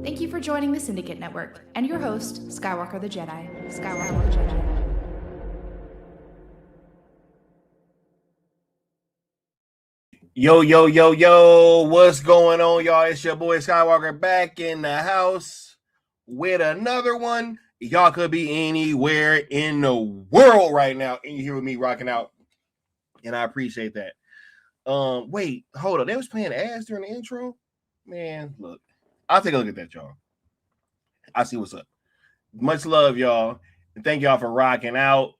Thank you for joining the Syndicate Network and your host, Skywalker the Jedi. Skywalker the Jedi. Yo, what's going on, y'all? It's your boy Skywalker back in the house with another one. Y'all could be anywhere in the world right now, and you're here with me rocking out, and I appreciate that. Wait, hold on. They was playing ads during the intro? Man, look. I'll take a look at that, y'all. I see what's up. Much love, y'all. And thank y'all for rocking out.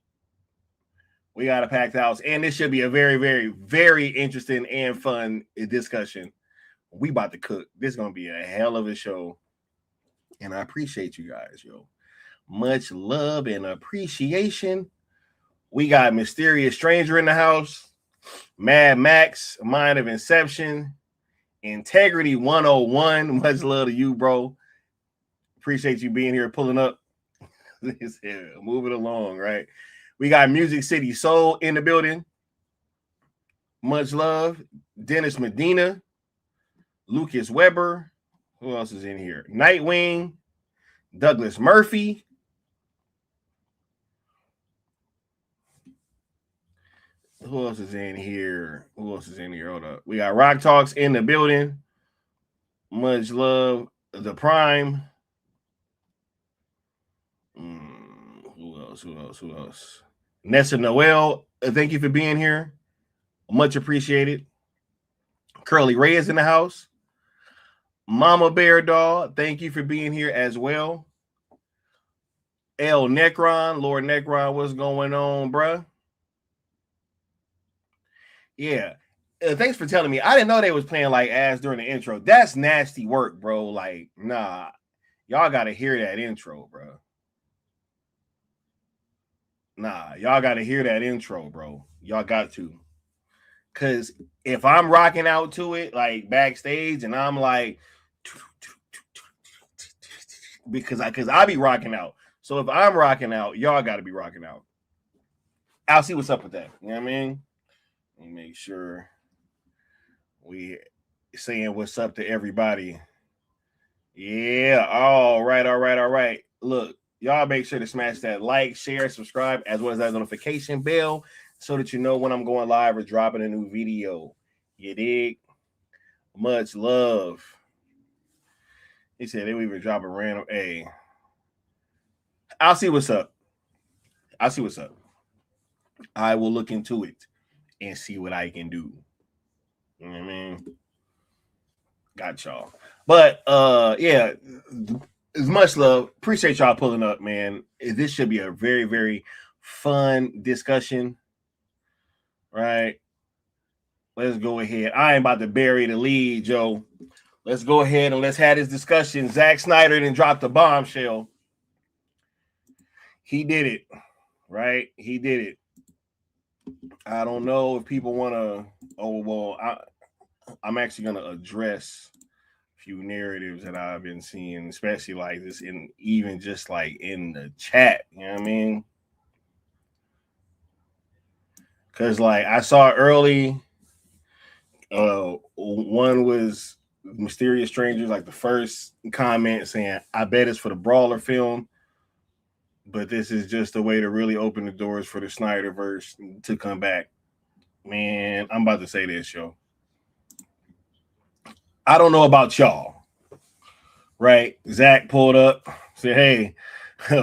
We got a packed house, and this should be a very, very, very interesting and fun discussion. We about to cook. This is going to be a hell of a show, and I appreciate you guys, yo. Much love and appreciation. We got Mysterious Stranger in the house, Mad Max, Mind of Inception, Integrity 101. Much love to you, bro. Appreciate you being here, pulling up. Moving along, right? We got Music City Soul in the building. Much love. Dennis Medina, Lucas Weber. Who else is in here? Nightwing, Douglas Murphy. Who else is in here? Hold up. We got Rock Talks in the building. Much love. The Prime. Who else? Nessa Noel, thank you for being here. Much appreciated. Curly Ray is in the house. Mama Bear Doll, thank you for being here as well. L Necron, Lord Necron, what's going on, bruh? Yeah. Thanks for telling me. I didn't know they was playing like ass during the intro. That's nasty work, bro. Like, nah. Y'all got to hear that intro, bro. Nah, y'all got to hear that intro, bro. Y'all got to. Because if I'm rocking out to it, like backstage, and I'm like, because I be rocking out. So if I'm rocking out, y'all got to be rocking out. I'll see what's up with that. You know what I mean? Let me make sure we saying what's up to everybody. Yeah. All right. Look. Y'all make sure to smash that like, share, subscribe, as well as that notification bell so that you know when I'm going live or dropping a new video. You dig? Much love. He said they would even drop a random A. I'll see what's up. I will look into it and see what I can do. You know what I mean? Got y'all. But yeah. As much love. Appreciate y'all pulling up, man. This should be a very, very fun discussion. Right? Let's go ahead. I ain't about to bury the lead, Joe. Let's go ahead and let's have this discussion. Zack Snyder didn't drop the bombshell. He did it. Right? He did it. I don't know if people want to. Oh, well, I'm actually going to address few narratives that I've been seeing, especially like this, in even just like in the chat. You know what I mean? Because like I saw early, one was Mysterious Strangers, like the first comment saying, "I bet it's for the Brawler film, but this is just a way to really open the doors for the Snyderverse to come back." Man, I'm about to say this, yo. I don't know about y'all, right? Zach pulled up, said, "Hey,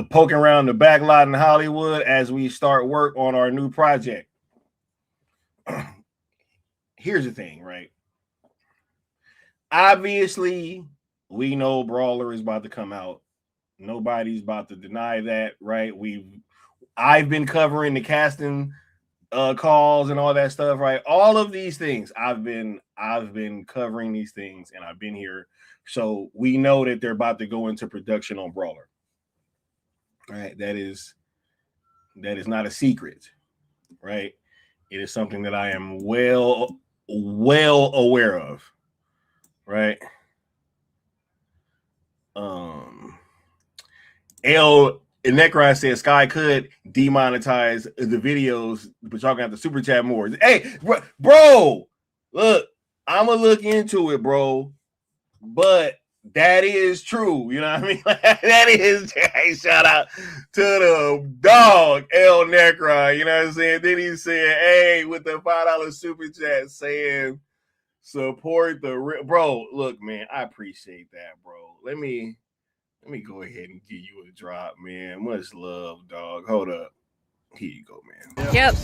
poking around the back lot in Hollywood as we start work on our new project." Here's the thing, right? Obviously, we know Brawler is about to come out. Nobody's about to deny that, right? I've been covering the casting calls and all that stuff, right? All of these things, I've been covering these things, and I've been here, so we know that they're about to go into production on Brawler. Right? That is not a secret, right? It is something that I am well aware of, right? L Necron says Sky could demonetize the videos, but y'all got the super chat more. Hey, bro, look, I'm gonna look into it, bro. But that is true, you know what I mean? That is, hey, shout out to the dog, L Necron, you know what I'm saying? Then he said, hey, with the $5 super chat saying support the bro. Look, man, I appreciate that, bro. Let me go ahead and give you a drop, man. Much love, dog. Hold up. Here you go, man. Yep.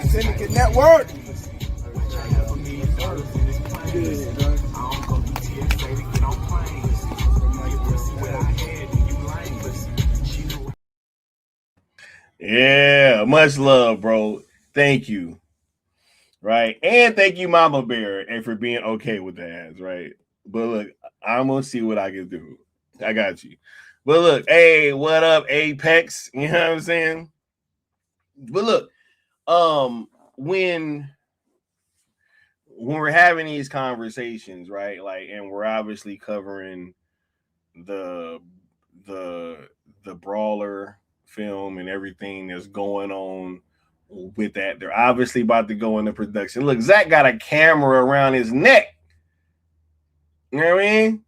Syndicate Network. Yeah, much love, bro. Thank you. Right. And thank you, Mama Bear, and for being okay with the ads, right? But look, I'm gonna see what I can do. I got you. But look, hey, what up, Apex? You know what I'm saying? But look, when we're having these conversations, right? Like, and we're obviously covering the Brawler film and everything that's going on with that. They're obviously about to go into production. Look, Zack got a camera around his neck. You know what I mean?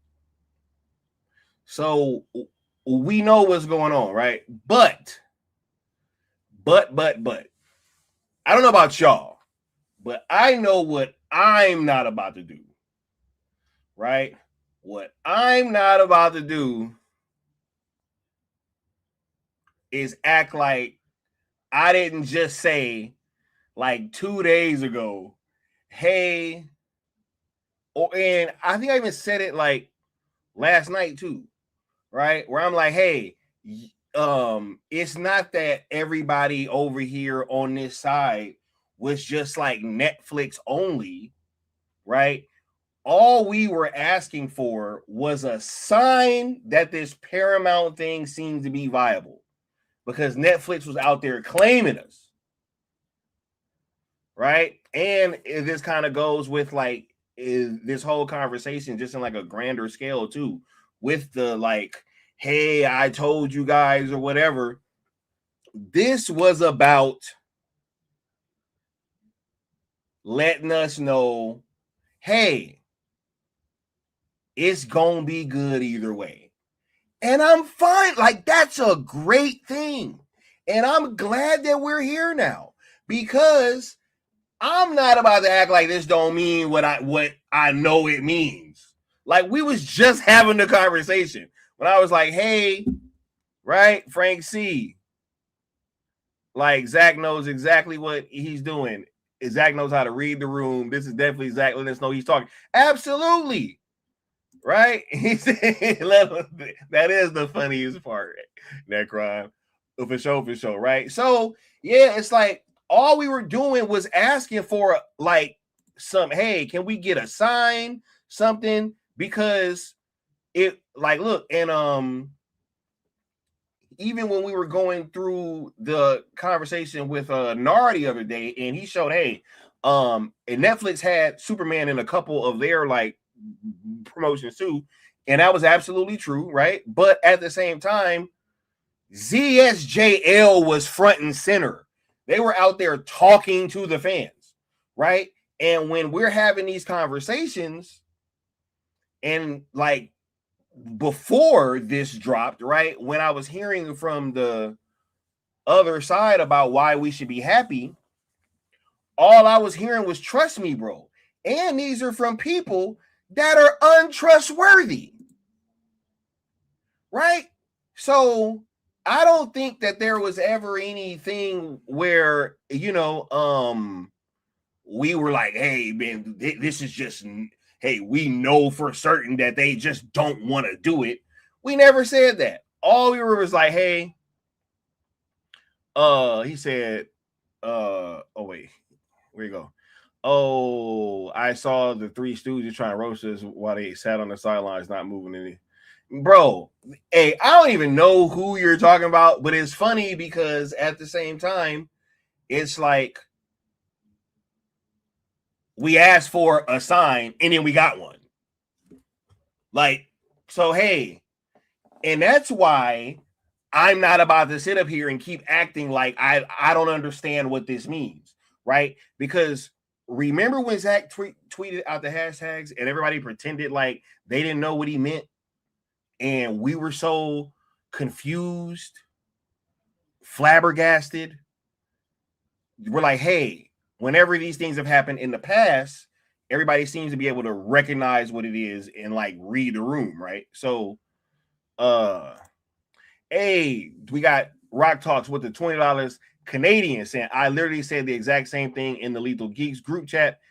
So we know what's going on, right? But I don't know about y'all, but I know what I'm not about to do. Right? What I'm not about to do is act like I didn't just say like 2 days ago, hey, and I think I even said it like last night too, right? Where I'm like, hey, it's not that everybody over here on this side was just like Netflix only, right? All we were asking for was a sign that this Paramount thing seems to be viable, because Netflix was out there claiming us, right? And this kind of goes with like this whole conversation just in like a grander scale too, with the like, hey, I told you guys or whatever. This was about letting us know, hey, it's gonna be good either way. And I'm fine. Like, that's a great thing. And I'm glad that we're here now, because I'm not about to act like this don't mean what I know it means. Like, we was just having the conversation when I was like, hey, right, Frank C. Like, Zack knows exactly what he's doing. Zack knows how to read the room. This is definitely Zack letting us know he's talking. Absolutely. Right? He said, that is the funniest part. Necron. For sure, right? So, yeah, it's like all we were doing was asking for like some, hey, can we get a sign, something? Because it, like, look, and even when we were going through the conversation with Nard the other day, and he showed, hey, and Netflix had Superman in a couple of their like promotions too, and that was absolutely true, right? But at the same time, ZSJL was front and center. They were out there talking to the fans, right? And when we're having these conversations, and like before this dropped, right, when I was hearing from the other side about why we should be happy, all I was hearing was trust me, bro. And these are from people that are untrustworthy, right? So I don't think that there was ever anything where, you know, we were like, hey, man, this is just hey, we know for certain that they just don't want to do it. We never said that. All we were was like, hey, he said, oh wait, where you go? Oh, I saw the Three Stooges trying to roast us while they sat on the sidelines, not moving any. Bro, hey, I don't even know who you're talking about, but it's funny because at the same time, it's like we asked for a sign and then we got one. Like, so hey, and that's why I'm not about to sit up here and keep acting like I don't understand what this means, right? Because remember when Zack tweeted out the hashtags and everybody pretended like they didn't know what he meant? And we were so confused, flabbergasted. We're like, hey, whenever these things have happened in the past, everybody seems to be able to recognize what it is and like read the room, right? So, hey, we got Rock Talks with the $20 Canadian saying, I literally said the exact same thing in the Lethal Geeks group chat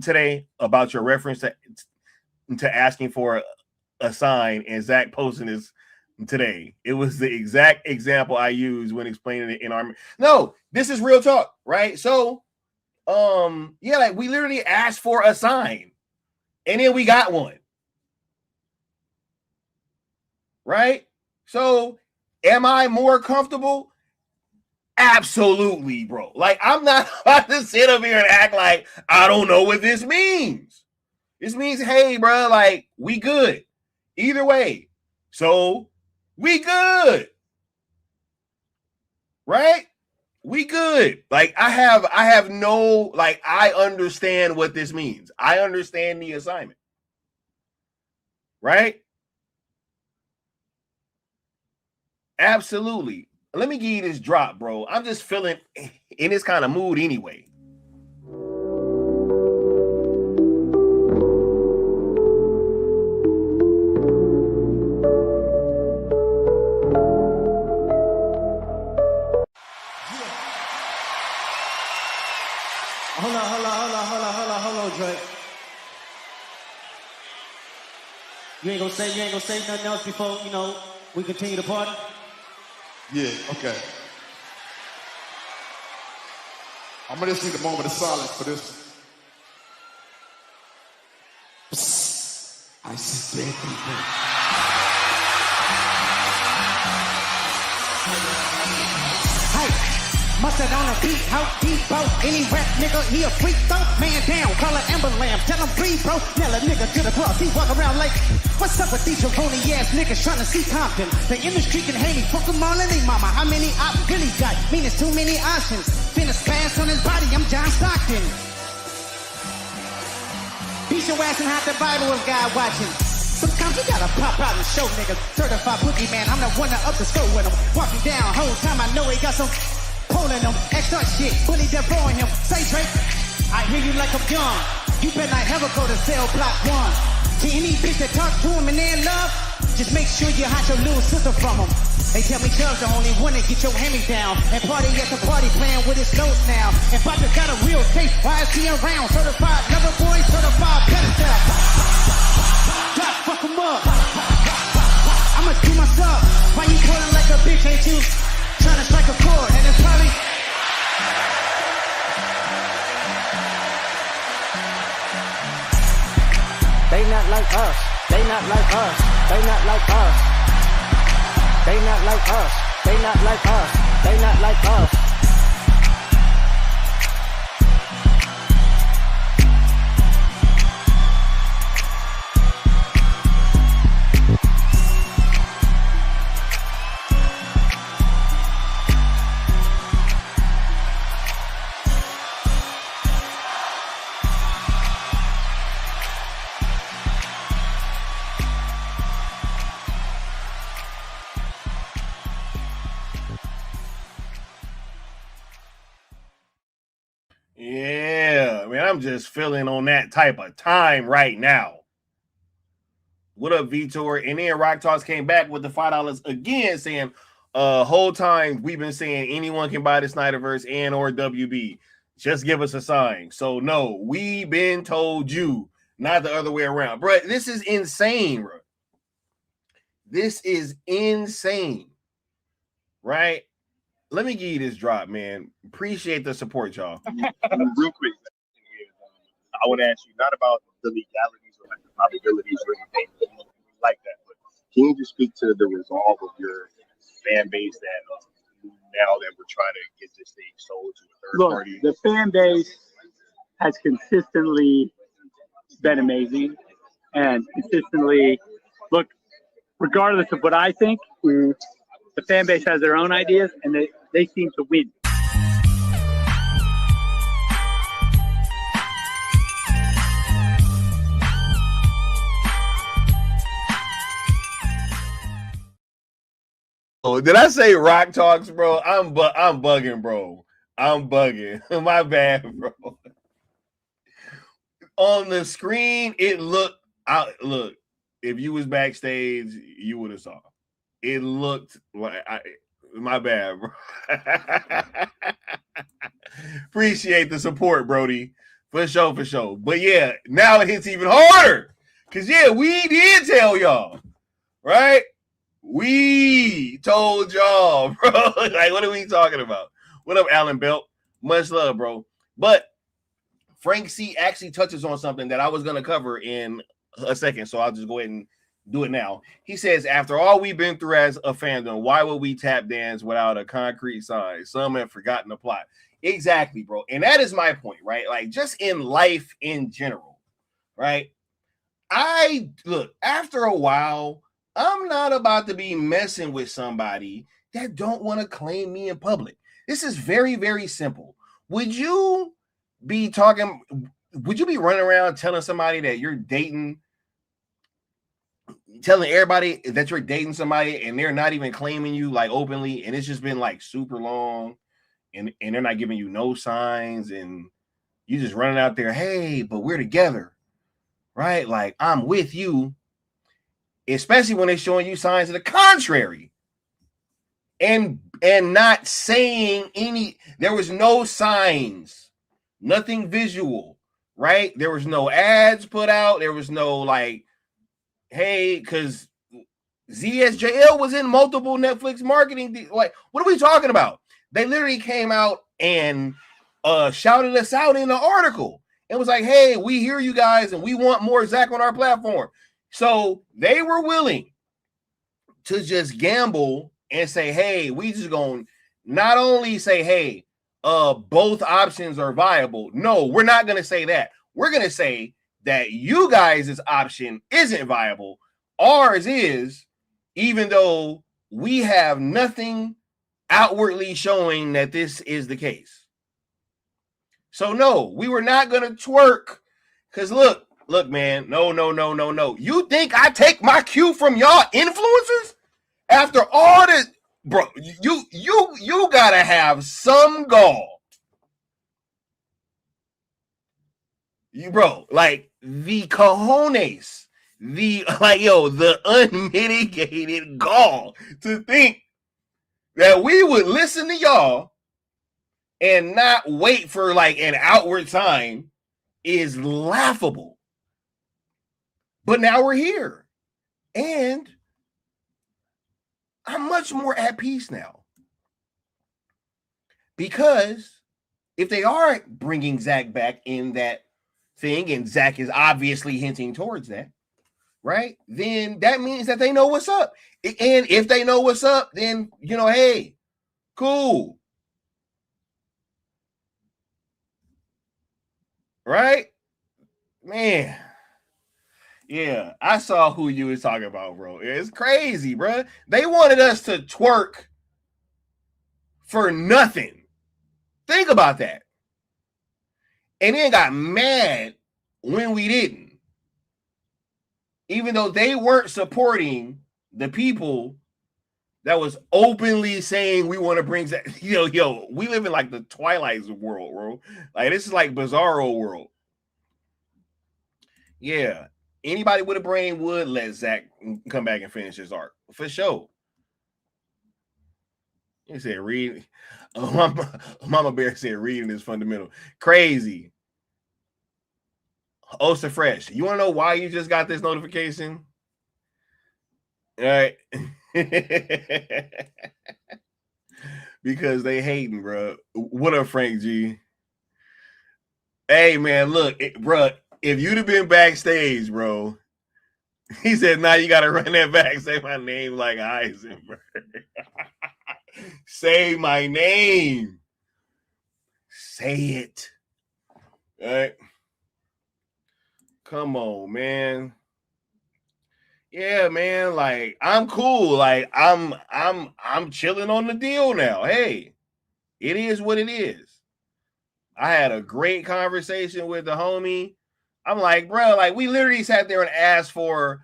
today about your reference to asking for a sign, and Zach posting this today. It was the exact example I used when explaining it in our. No, this is real talk, right? So, yeah, like we literally asked for a sign, and then we got one, right? So, am I more comfortable? Absolutely, bro. Like, I'm not about to sit up here and act like I don't know what this means. This means, hey, bro, like we good. Either way, so we good, right? We good. Like I have no, like I understand what this means. I understand the assignment, right? Absolutely. Let me give you this drop, bro. I'm just feeling in this kind of mood anyway. Hold on, Drake. You ain't gonna say nothing else before, we continue the party? Yeah, okay. I'm gonna just need a moment of silence for this. Psst. I see dead people. Mustard on a beat, how deep, bro. Any rap nigga, he a freak, though. Man down, call an ambulance, tell him breathe, bro. Nail a nigga to the cross, he walk around like, what's up with these jabroni ass niggas trying to see Compton? The industry can hate me, fuck them all and they mama. How many op really got? Mean it's too many options. Finna spaz on his body, I'm John Stockton. Beat your ass and hide the Bible if God watching. Sometimes you gotta pop out and show niggas. Certified boogie man, I'm the one that up the score with him. Walking down, whole time I know he got some pulling him, extra shit, bully that blowing him. Say Drake, I hear you like I'm young. You better not ever go to cell block 1. To any bitch that talk to him and they're in love, just make sure you hide your little sister from him. They tell me Chubb's the only one that get your hand down. And party at the party playing with his notes now. And Bobby got a real taste, why is he around? Certified lover boy, certified pedestal. God, fuck him up. I'ma do myself. Why you pulling like a bitch, ain't you? Trying to strike a chord, and it's probably they not like us. They not like us. They not like us. They not like us. They not like us. They not like us. Yeah, man, I'm just feeling on that type of time right now. What up, Vitor? And then Rock Talks came back with the $5 again, saying, whole time we've been saying anyone can buy the Snyderverse and or WB. Just give us a sign. So no, we been told you not the other way around, bro. This is insane, bro. This is insane, right? Let me give you this drop, man. Appreciate the support, y'all. Real quick, I want to ask you not about the legalities or like the probabilities or anything like that, but can you just speak to the resolve of your fan base that now that we're trying to get this thing sold to a third party? The fan base has consistently been amazing and consistently, look, regardless of what I think, the fan base has their own ideas and they seem to win. Oh, did I say Rock Talks, bro? I'm bugging, bro. I'm bugging. My bad, bro. On the screen, it looked out. Look, if you was backstage, you would have saw. It looked like my bad, bro. Appreciate the support, Brody. For sure. But yeah, now it hits even harder. Cause yeah, we did tell y'all, right? We told y'all, bro. Like, what are we talking about? What up, Alan Belt? Much love, bro. But Frank C actually touches on something that I was going to cover in a second, so I'll just go ahead and do it now. He says, after all we've been through as a fandom, why would we tap dance without a concrete sign? Some have forgotten the plot. Exactly, bro. And that is my point, right? Like, just in life in general, right? Look, after a while, I'm not about to be messing with somebody that don't want to claim me in public. This is very, very simple. Would you be running around telling somebody that you're dating, telling everybody that you're dating somebody and they're not even claiming you like openly, and it's just been like super long and they're not giving you no signs, and you just running out there, hey, but we're together, right? Like, I'm with you. Especially when they're showing you signs of the contrary and not saying there was no signs, nothing visual, right? There was no ads put out. There was no like, hey, because ZSJL was in multiple Netflix marketing. Like, what are we talking about? They literally came out and shouted us out in the article. It was like, hey, we hear you guys and we want more Zack on our platform. So they were willing to just gamble and say, hey, we just going to not only say, hey, both options are viable. No, we're not going to say that. We're going to say that you guys' option isn't viable. Ours is, even though we have nothing outwardly showing that this is the case. So no, we were not going to twerk because look, man, no. You think I take my cue from y'all influencers? After all this, bro, you gotta have some gall. Bro, like the cojones, the unmitigated gall to think that we would listen to y'all and not wait for like an outward sign is laughable. But now we're here, and I'm much more at peace now. Because if they are bringing Zack back in that thing, and Zack is obviously hinting towards that, right? Then that means that they know what's up. And if they know what's up, then, hey, cool. Right? Man. Yeah, I saw who you was talking about, bro. It's crazy, bro. They wanted us to twerk for nothing. Think about that. And then got mad when we didn't. Even though they weren't supporting the people that was openly saying we want to bring that. We live in like the Twilight world, bro. Like, this is like Bizarro world. Yeah. Anybody with a brain would let Zack come back and finish his arc. For sure. He said, read. Mama Bear said, reading is fundamental. Crazy. Osa Fresh, you want to know why you just got this notification? All right. Because they hating, bro. What up, Frank G? Hey, man, look, bro, if you'd have been backstage, bro, he said, nah, you got to run that back. Say my name like Heisenberg. Say my name. Say it. All right. Come on, man. Yeah, man. Like, I'm cool. Like, I'm chilling on the deal now. Hey, it is what it is. I had a great conversation with the homie. I'm like, bro, like, we literally sat there and asked for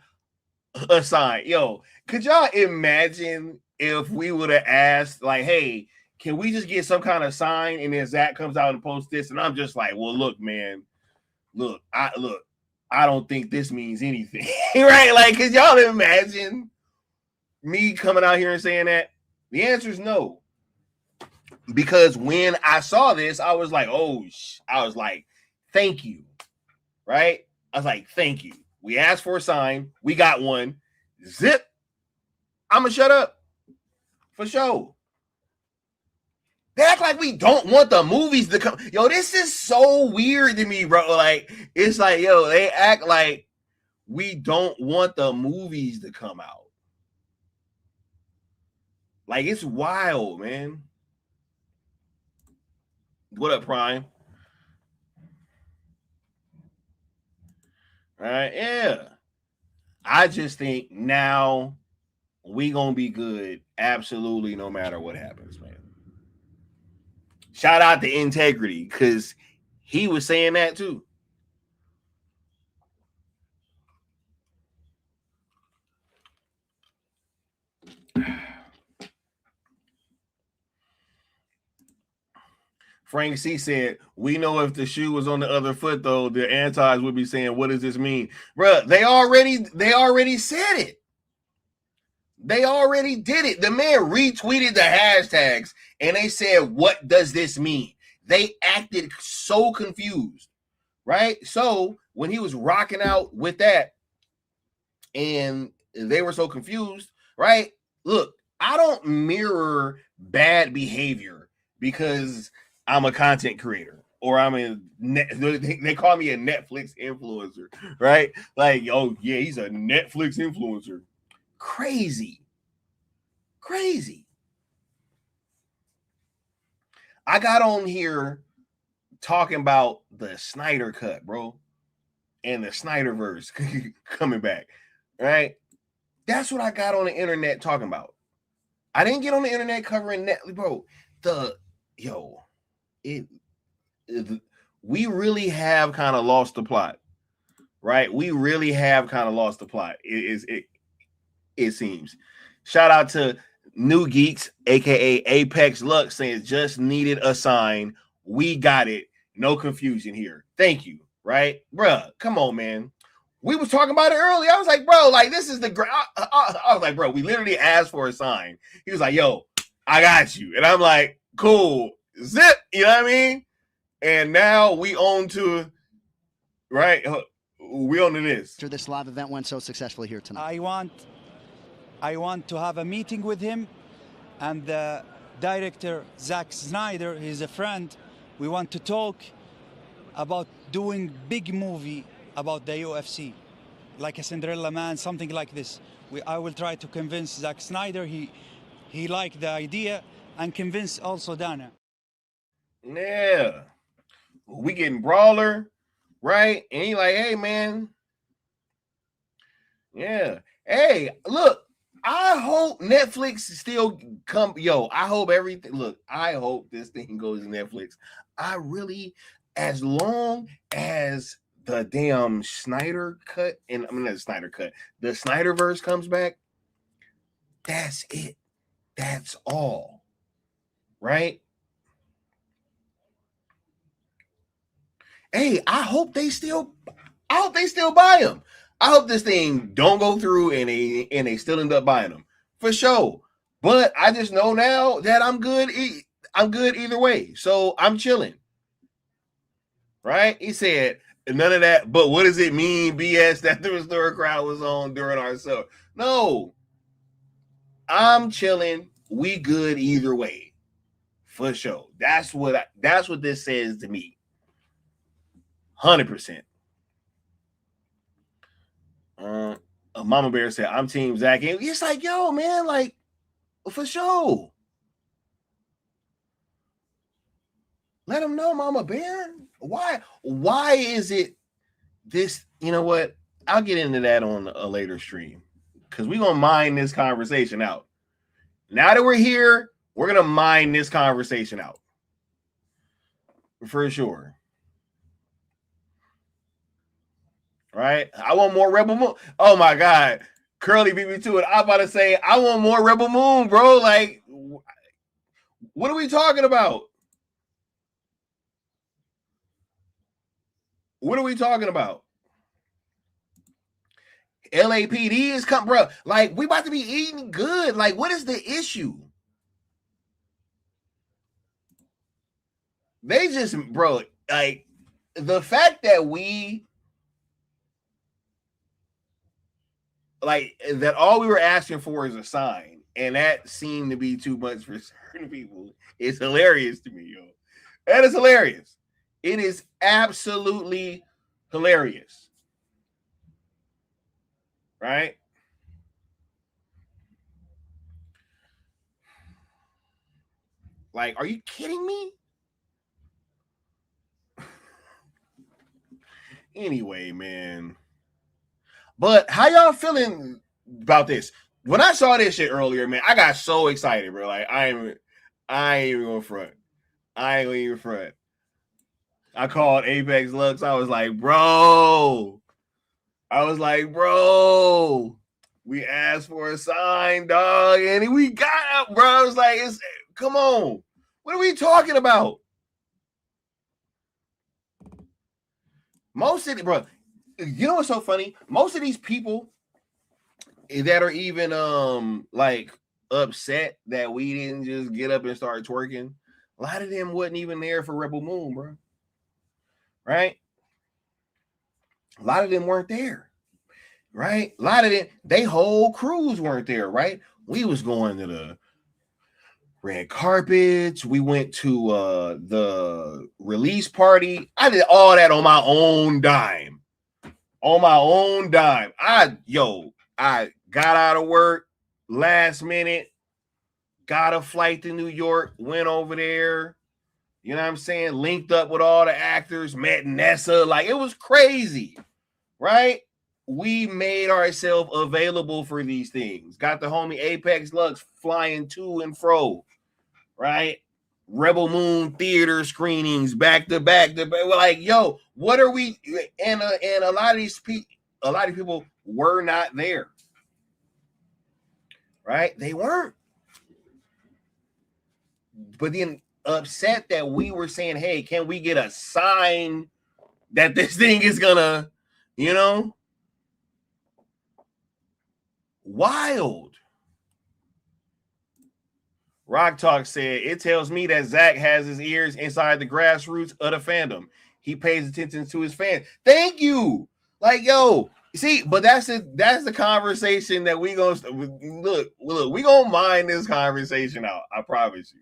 a sign. Yo, could y'all imagine if we would have asked, like, hey, can we just get some kind of sign? And then Zach comes out and posts this, and I'm just like, well, look, man, I don't think this means anything, right? Like, could y'all imagine me coming out here and saying that? The answer is no. Because when I saw this, I was like, I was like, thank you, right? I was like, thank you. We asked for a sign. We got one. Zip. I'm going to shut up. For sure. They act like we don't want the movies to come. Yo, this is so weird to me, bro. Like, it's like, yo, they act like we don't want the movies to come out. Like, it's wild, man. What up, Prime? All right, yeah. I just think now we gonna be good, absolutely, no matter what happens, man. Shout out to Integrity, because he was saying that too. Frank C said, we know if the shoe was on the other foot, though, the antis would be saying, what does this mean? Bruh, they already said it. They already did it. The man retweeted the hashtags, and they said, what does this mean? They acted so confused, right? So when he was rocking out with that, and they were so confused, right? Look, I don't mirror bad behavior because I'm a content creator or they call me a Netflix influencer, right? Like, oh yeah, he's a Netflix influencer. Crazy. I got on here talking about the Snyder cut, bro, and the Snyderverse coming back, right? That's what I got on the internet talking about. I didn't get on the internet covering Netflix, bro. We really have kind of lost the plot, right? We really have kind of lost the plot. It seems. Shout out to New Geeks, aka Apex Lux, saying just needed a sign. We got it. No confusion here. Thank you. Right, bruh? Come on, man. We was talking about it earlier. I was like, bro, like this is the. I was like, bro, we literally asked for a sign. He was like, yo, I got you, and I'm like, cool. Zip. You know what I mean? And now we on to, right? We on to this. After this live event went so successfully here tonight. I want to have a meeting with him and the director, Zack Snyder. He's a friend. We want to talk about doing big movie about the UFC, like a Cinderella Man, something like this. I will try to convince Zack Snyder. He liked the idea, and convince also Dana. Yeah. We getting Brawler, right? And he like, hey, man. Yeah. Hey, look, I hope Netflix still come. Yo, I hope everything. Look, I hope this thing goes to Netflix. I really, as long as the damn Snyder cut, and I mean, the Snyder cut, the Snyderverse comes back, that's it. That's all. Right? Hey, I hope they still buy them. I hope this thing don't go through and they still end up buying them for sure. But I just know now that I'm good. I'm good either way. So I'm chilling. Right? He said, None of that. But what does it mean, BS, that the Restore crowd was on during our show? No. I'm chilling. We good either way. For sure. That's what this says to me. 100%. Mama Bear said, I'm Team Zach. And it's like, yo, man, like, for sure. Let him know, Mama Bear. Why is it this? You know what? I'll get into that on a later stream because we're going to mine this conversation out. Now that we're here, we're going to mine this conversation out. For sure. Right? I want more Rebel Moon. Oh, my God. Curly beat me to it. I'm about to say, I want more Rebel Moon, bro. Like, what are we talking about? What are we talking about? LAPD is coming, bro. Like, we about to be eating good. Like, what is the issue? They just, bro, like, the fact that we, like, that all we were asking for is a sign, and that seemed to be too much for certain people. It's hilarious to me, yo. That is hilarious. It is absolutely hilarious. Right? Like, are you kidding me? Anyway, man. But how y'all feeling about this? When I saw this shit earlier, man, I got so excited, bro. Like, I ain't even gonna front. I ain't gonna even front. I called Apex Lux. I was like, bro. We asked for a sign, dog, and we got it, bro. I was like, come on. What are we talking about? Most of the, bro, you know what's so funny? Most of these people that are even like upset that we didn't just get up and start twerking, a lot of them wasn't even there for Rebel Moon, bro. Right? A lot of them weren't there. Right? A lot of them, they whole crews weren't there, right? We was going to the red carpets. We went to the release party. I did all that on my own dime. On my own dime. I got out of work last minute, got a flight to New York, went over there. You know what I'm saying? Linked up with all the actors, met Nessa. Like, it was crazy, right? We made ourselves available for these things. Got the homie Apex Lux flying to and fro, right? Rebel Moon theater screenings back to back. We're like, yo, what are we? And a lot of people were not there, right? They weren't. But then upset that we were saying, hey, can we get a sign that this thing is gonna, you know? Wild. Rock Talk said, it tells me that Zach has his ears inside the grassroots of the fandom. He pays attention to his fans. Thank you. Like, yo, see, but that's the conversation that we gonna look, we gonna mine this conversation out. I promise you.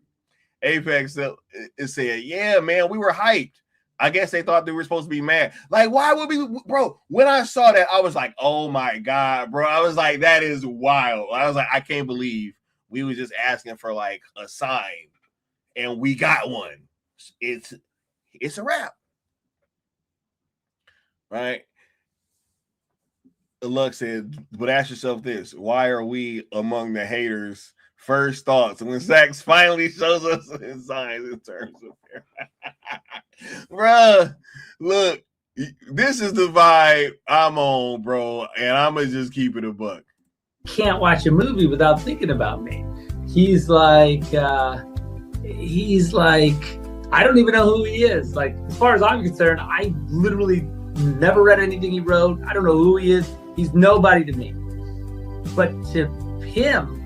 Apex said, yeah, man, we were hyped. I guess they thought they were supposed to be mad. Like, why would we, bro? When I saw that, I was like, oh my God, bro. I was like, that is wild. I was like, I can't believe we were just asking for like a sign and we got one. It's a wrap. Right? Lux said, but ask yourself this: why are we among the haters' first thoughts when Zach finally shows us his signs in terms of bruh, look, this is the vibe I'm on, bro, and I'm gonna just keep it a buck. Can't watch a movie without thinking about me. He's like, I don't even know who he is. Like, as far as I'm concerned, I literally never read anything he wrote. I don't know who he is. He's nobody to me. But to him,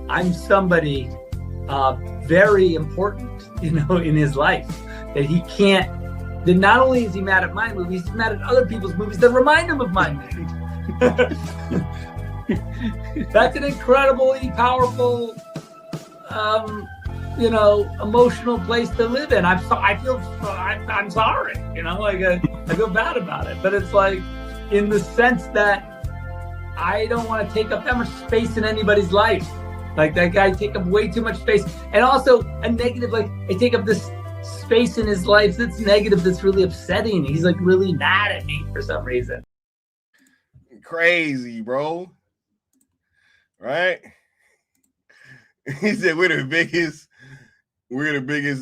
I'm somebody very important, in his life, that he can't that not only is he mad at my movies, he's mad at other people's movies that remind him of my movies. That's an incredibly powerful, emotional place to live in. I'm sorry. I feel bad about it, but it's like in the sense that I don't want to take up that much space in anybody's life. Like that guy take up way too much space, and also a negative. Like I take up this space in his life that's negative, that's really upsetting. He's like really mad at me for some reason. Crazy, bro. Right? He said we're the biggest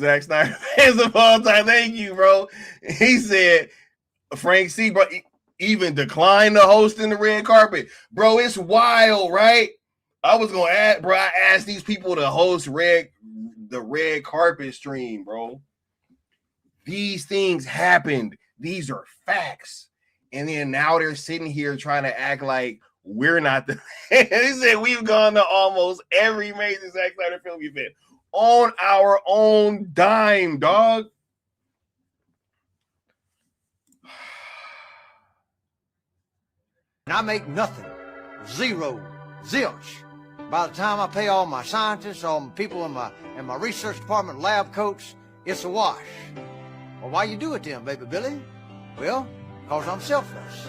Zack Snyder fans of all time. Thank you, bro. He said Frank C. bro, even declined the host in the red carpet. Bro, it's wild, right? I was gonna ask, bro. I asked these people to host the red carpet stream, bro. These things happened. These are facts. And then now they're sitting here trying to act like we're not the. They said we've gone to almost every major Zack Snyder film event on our own dime, dog. And I make nothing. Zero. Zilch. By the time I pay all my scientists, all my people in my research department, lab coats, it's a wash. Well, why you do it then, baby Billy? Well, because I'm selfless.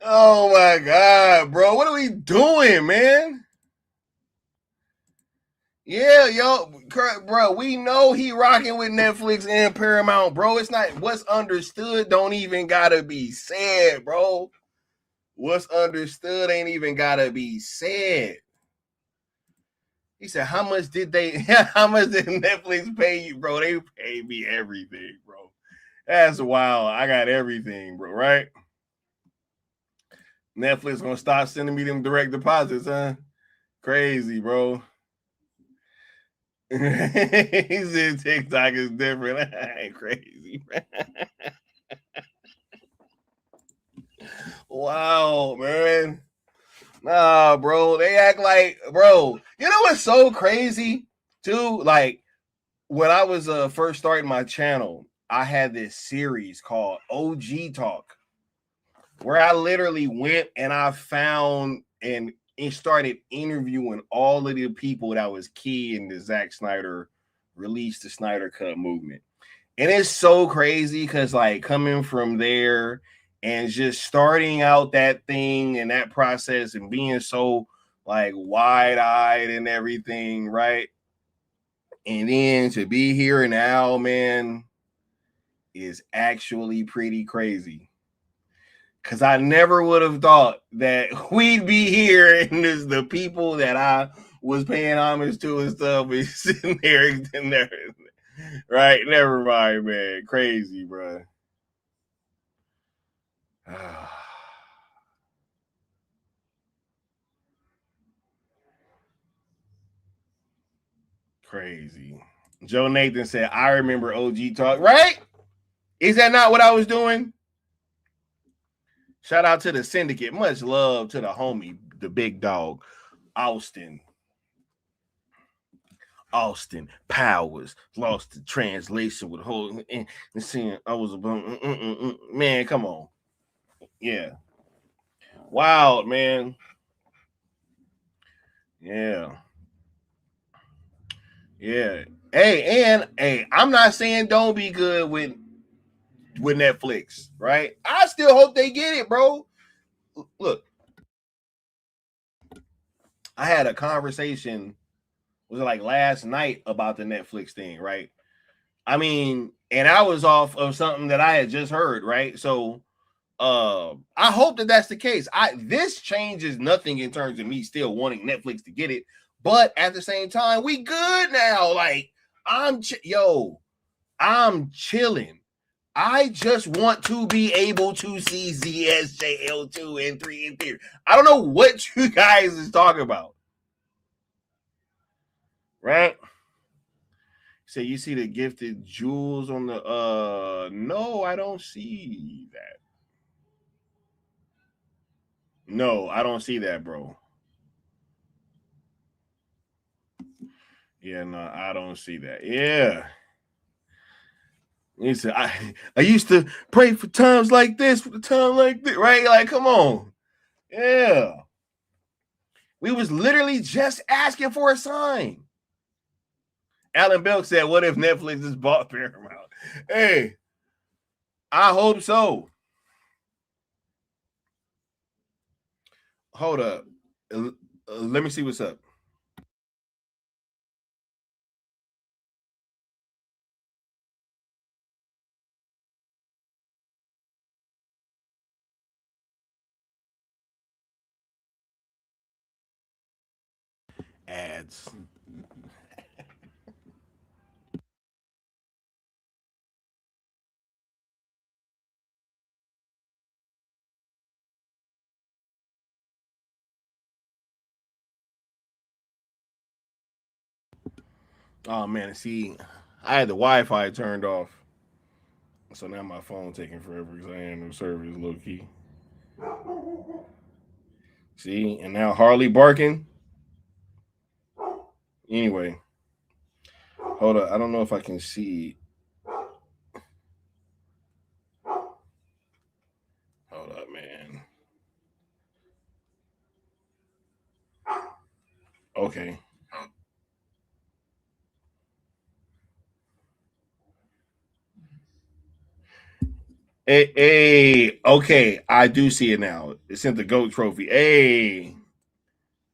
Oh my God, bro. What are we doing, man? Yeah, yo, bro, we know he rocking with Netflix and Paramount, bro. It's not what's understood don't even gotta be said, bro. What's understood ain't even gotta be said. He said, how much did Netflix pay you, bro? They paid me everything, bro. That's wild. I got everything, bro, right? Netflix gonna stop sending me them direct deposits, huh? Crazy, bro. He said TikTok is different. Ain't crazy, man. Wow, man. Nah, bro. They act like, bro. You know what's so crazy, too? Like, when I was first starting my channel, I had this series called OG Talk, where I literally went and I found and started interviewing all of the people that was key in the Zack Snyder release, the Snyder Cut movement. And it's so crazy because, like, coming from there and just starting out that thing and that process and being so, like, wide-eyed and everything, right? And then to be here now, man, is actually pretty crazy. Because I never would have thought that we'd be here and there's the people that I was paying homage to and stuff is sitting there, right? Never mind, man. Crazy, bro. Crazy. Joe Nathan said, I remember OG Talk, right? Is that not what I was doing? Shout out to the syndicate. Much love to the homie, the big dog, Austin Powers. Lost the translation with whole and seeing I was man. Come on, yeah, wild, man. Yeah. Hey, I'm not saying don't be good with Netflix, right? I still hope they get it, bro. Look, I had a conversation, was it like last night, about the Netflix thing, right? I mean, and I was off of something that I had just heard, right? So I hope that that's the case. This changes nothing in terms of me still wanting Netflix to get it, but at the same time, we good now. Like, I'm chilling. I just want to be able to see ZSJL2 and 3 in theater. I don't know what you guys is talking about. Right? So you see the gifted jewels on the no, I don't see that. No, I don't see that, bro. Yeah, no, I don't see that. Yeah. He said, I used to pray for times like this, for the time like this, right? Like, come on. Yeah. We was literally just asking for a sign. Alan Belk said, what if Netflix just bought Paramount? Hey, I hope so. Hold up. Let me see what's up. Ads. Oh man, see, I had the Wi-Fi turned off, so now my phone taking forever because I ain't no service low key. See, and now Harley barking. Anyway, hold up. I don't know if I can see. Hold up, man. Okay. Hey, okay. I do see it now. It sent the GOAT trophy. Hey,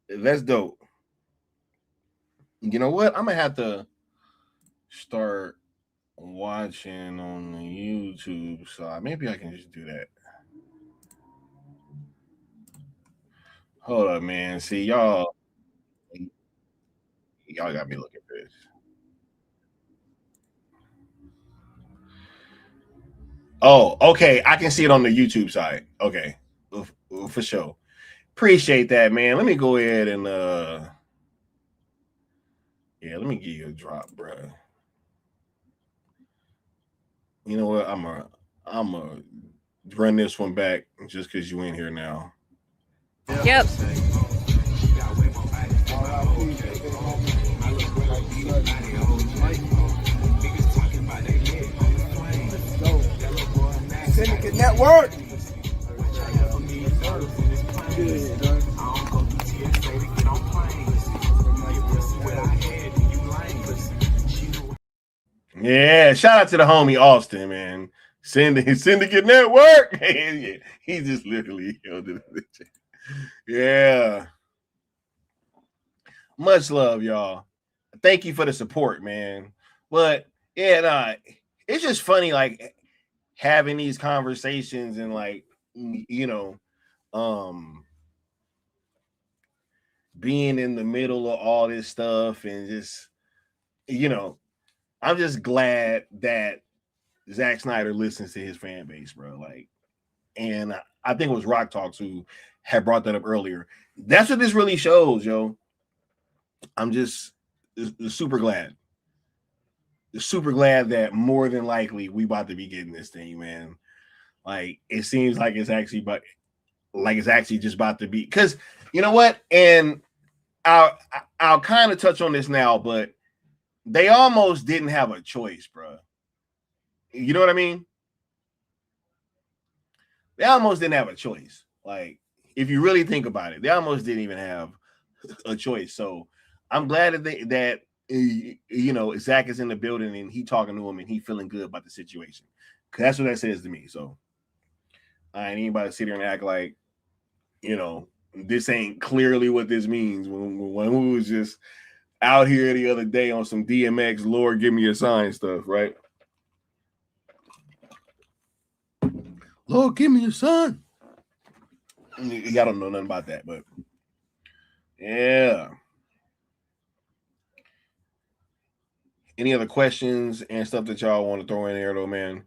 that's dope. You know what? I'm gonna have to start watching on the YouTube side. Maybe I can just do that. Hold up, man. See, y'all got me looking for this. Oh, okay. I can see it on the YouTube side. Okay. For sure. Appreciate that, man. Let me go ahead and yeah, let me give you a drop, bro. You know what? I'm a run this one back just because you in here now. Yep. Syndicate Network. Yeah, shout out to the homie Austin, man. Syndicate Network. Yeah, he just literally yeah. Much love, y'all. Thank you for the support, man. But yeah, it's just funny, like having these conversations and like being in the middle of all this stuff and just I'm just glad that Zack Snyder listens to his fan base, bro. Like, and I think it was Rock Talks who had brought that up earlier. That's what this really shows, yo. I'm just super glad. Super glad that more than likely we about to be getting this thing, man. Like, it seems like it's actually, but like it's actually just about to be. Because you know what? And I'll kind of touch on this now, but they almost didn't have a choice, bro. You know what I mean? They almost didn't have a choice. Like, if you really think about it, they almost didn't even have a choice. So I'm glad that Zach is in the building and he talking to him and he feeling good about the situation. Cause that's what that says to me. So I ain't anybody sit here and act like, this ain't clearly what this means. When we was just out here the other day on some DMX, Lord, give me a sign stuff, right? Lord, give me a son. Y'all don't know nothing about that, but yeah. Any other questions and stuff that y'all want to throw in there, though, man?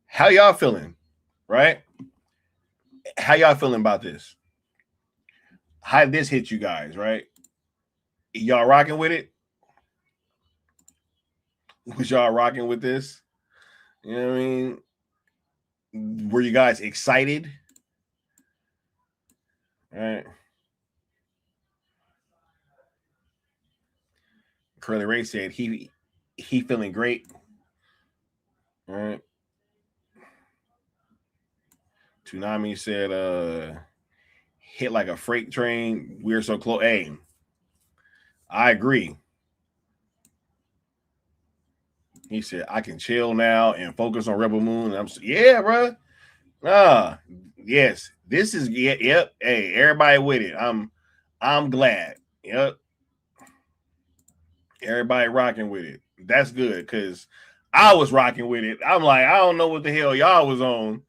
How y'all feeling, right? How y'all feeling about this? How did this hit you guys, right? Y'all rocking with it? Was y'all rocking with this? You know what I mean? Were you guys excited? All right. Curly Ray said he feeling great. All right. Toonami said, hit like a freight train. We're so close. Hey, I agree. He said, I can chill now and focus on Rebel Moon. Yeah, bro. Yes. This is yep. Hey, everybody with it. I'm glad. Yep. Everybody rocking with it. That's good because I was rocking with it. I'm like, I don't know what the hell y'all was on.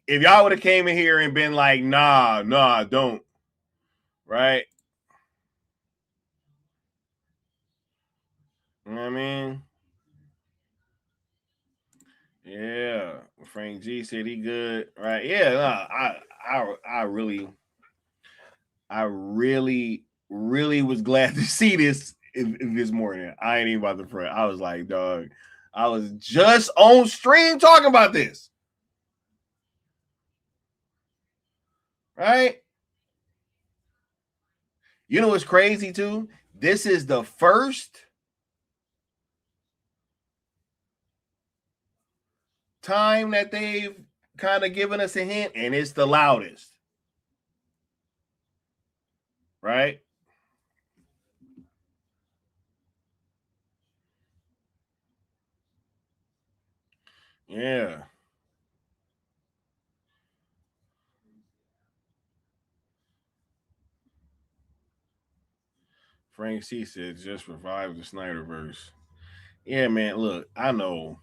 If y'all would have came in here and been like, nah, don't. Right? You know what I mean? Yeah. Frank G said he good. Right. Yeah, I really was glad to see this this morning. I ain't even about to front. I was like, dog, I was just on stream talking about this. Right? You know what's crazy too? This is the first time that they've kind of given us a hint, and it's the loudest. Right? Yeah. Frank C said, just revive the Snyderverse. Yeah, man. Look, I know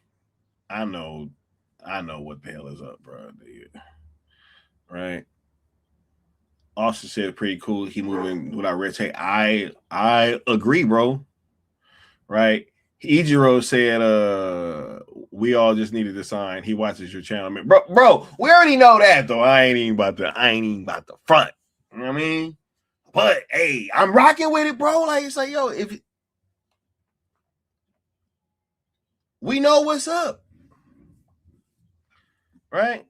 what the hell is up, bro. Right? Austin said pretty cool. He moving without red tape. I agree, bro. Right? Ijiro said, we all just needed to sign. He watches your channel. Man, bro, we already know that though. I ain't even about the front. You know what I mean? But hey, I'm rocking with it, bro. Like it's like, yo, if we know what's up. Right?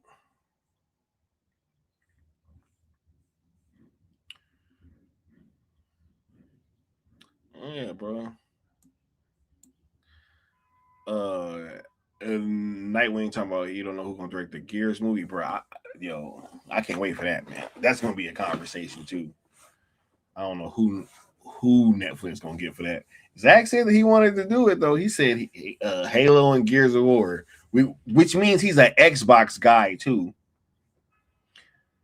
Yeah, bro. Nightwing talking about you don't know who's gonna direct the Gears movie, bro. I can't wait for that, man. That's gonna be a conversation too. I don't know who Netflix gonna get for that. Zach said that he wanted to do it though. He said Halo and Gears of War, which means he's an Xbox guy too,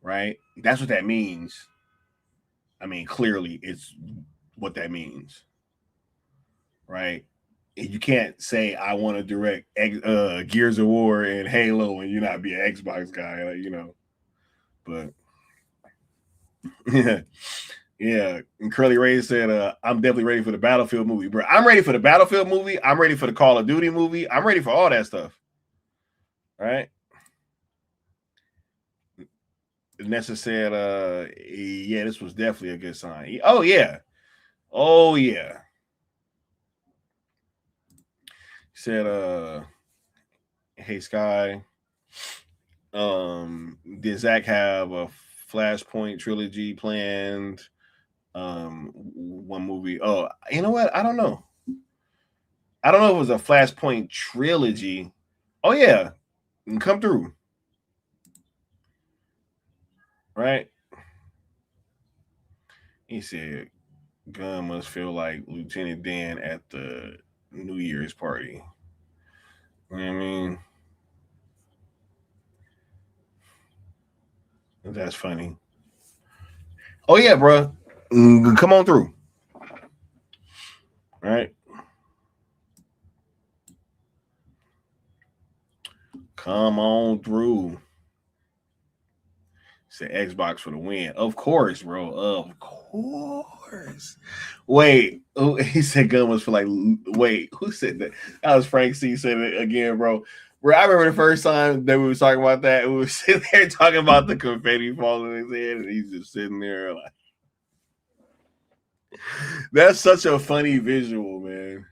right? That's what that means. I mean, clearly, it's what that means, right? You can't say I want to direct Gears of War and Halo and you not be an Xbox guy, like, you know. But yeah. And Curly Ray said, I'm definitely ready for the Battlefield movie, bro. I'm ready for the Battlefield movie. I'm ready for the Call of Duty movie. I'm ready for all that stuff. Right? Nessa said, yeah, this was definitely a good sign. Oh, yeah. Said, hey Sky, did Zach have a Flashpoint trilogy planned? One movie. Oh, you know what? I don't know. I don't know if it was a Flashpoint trilogy. Oh yeah, come through. Right? He said, Gunn must feel like Lieutenant Dan at the New Year's party. You know what I mean? That's funny. Oh yeah, bro. Come on through. Right? Come on through. Said Xbox for the win. Of course, bro. Of course. Wait. He said Gunn was for like, wait, who said that? That was Frank C. said it again, bro. Bro, I remember the first time that we were talking about that. We were sitting there talking about the confetti falling in his head, and he's just sitting there like, that's such a funny visual, man.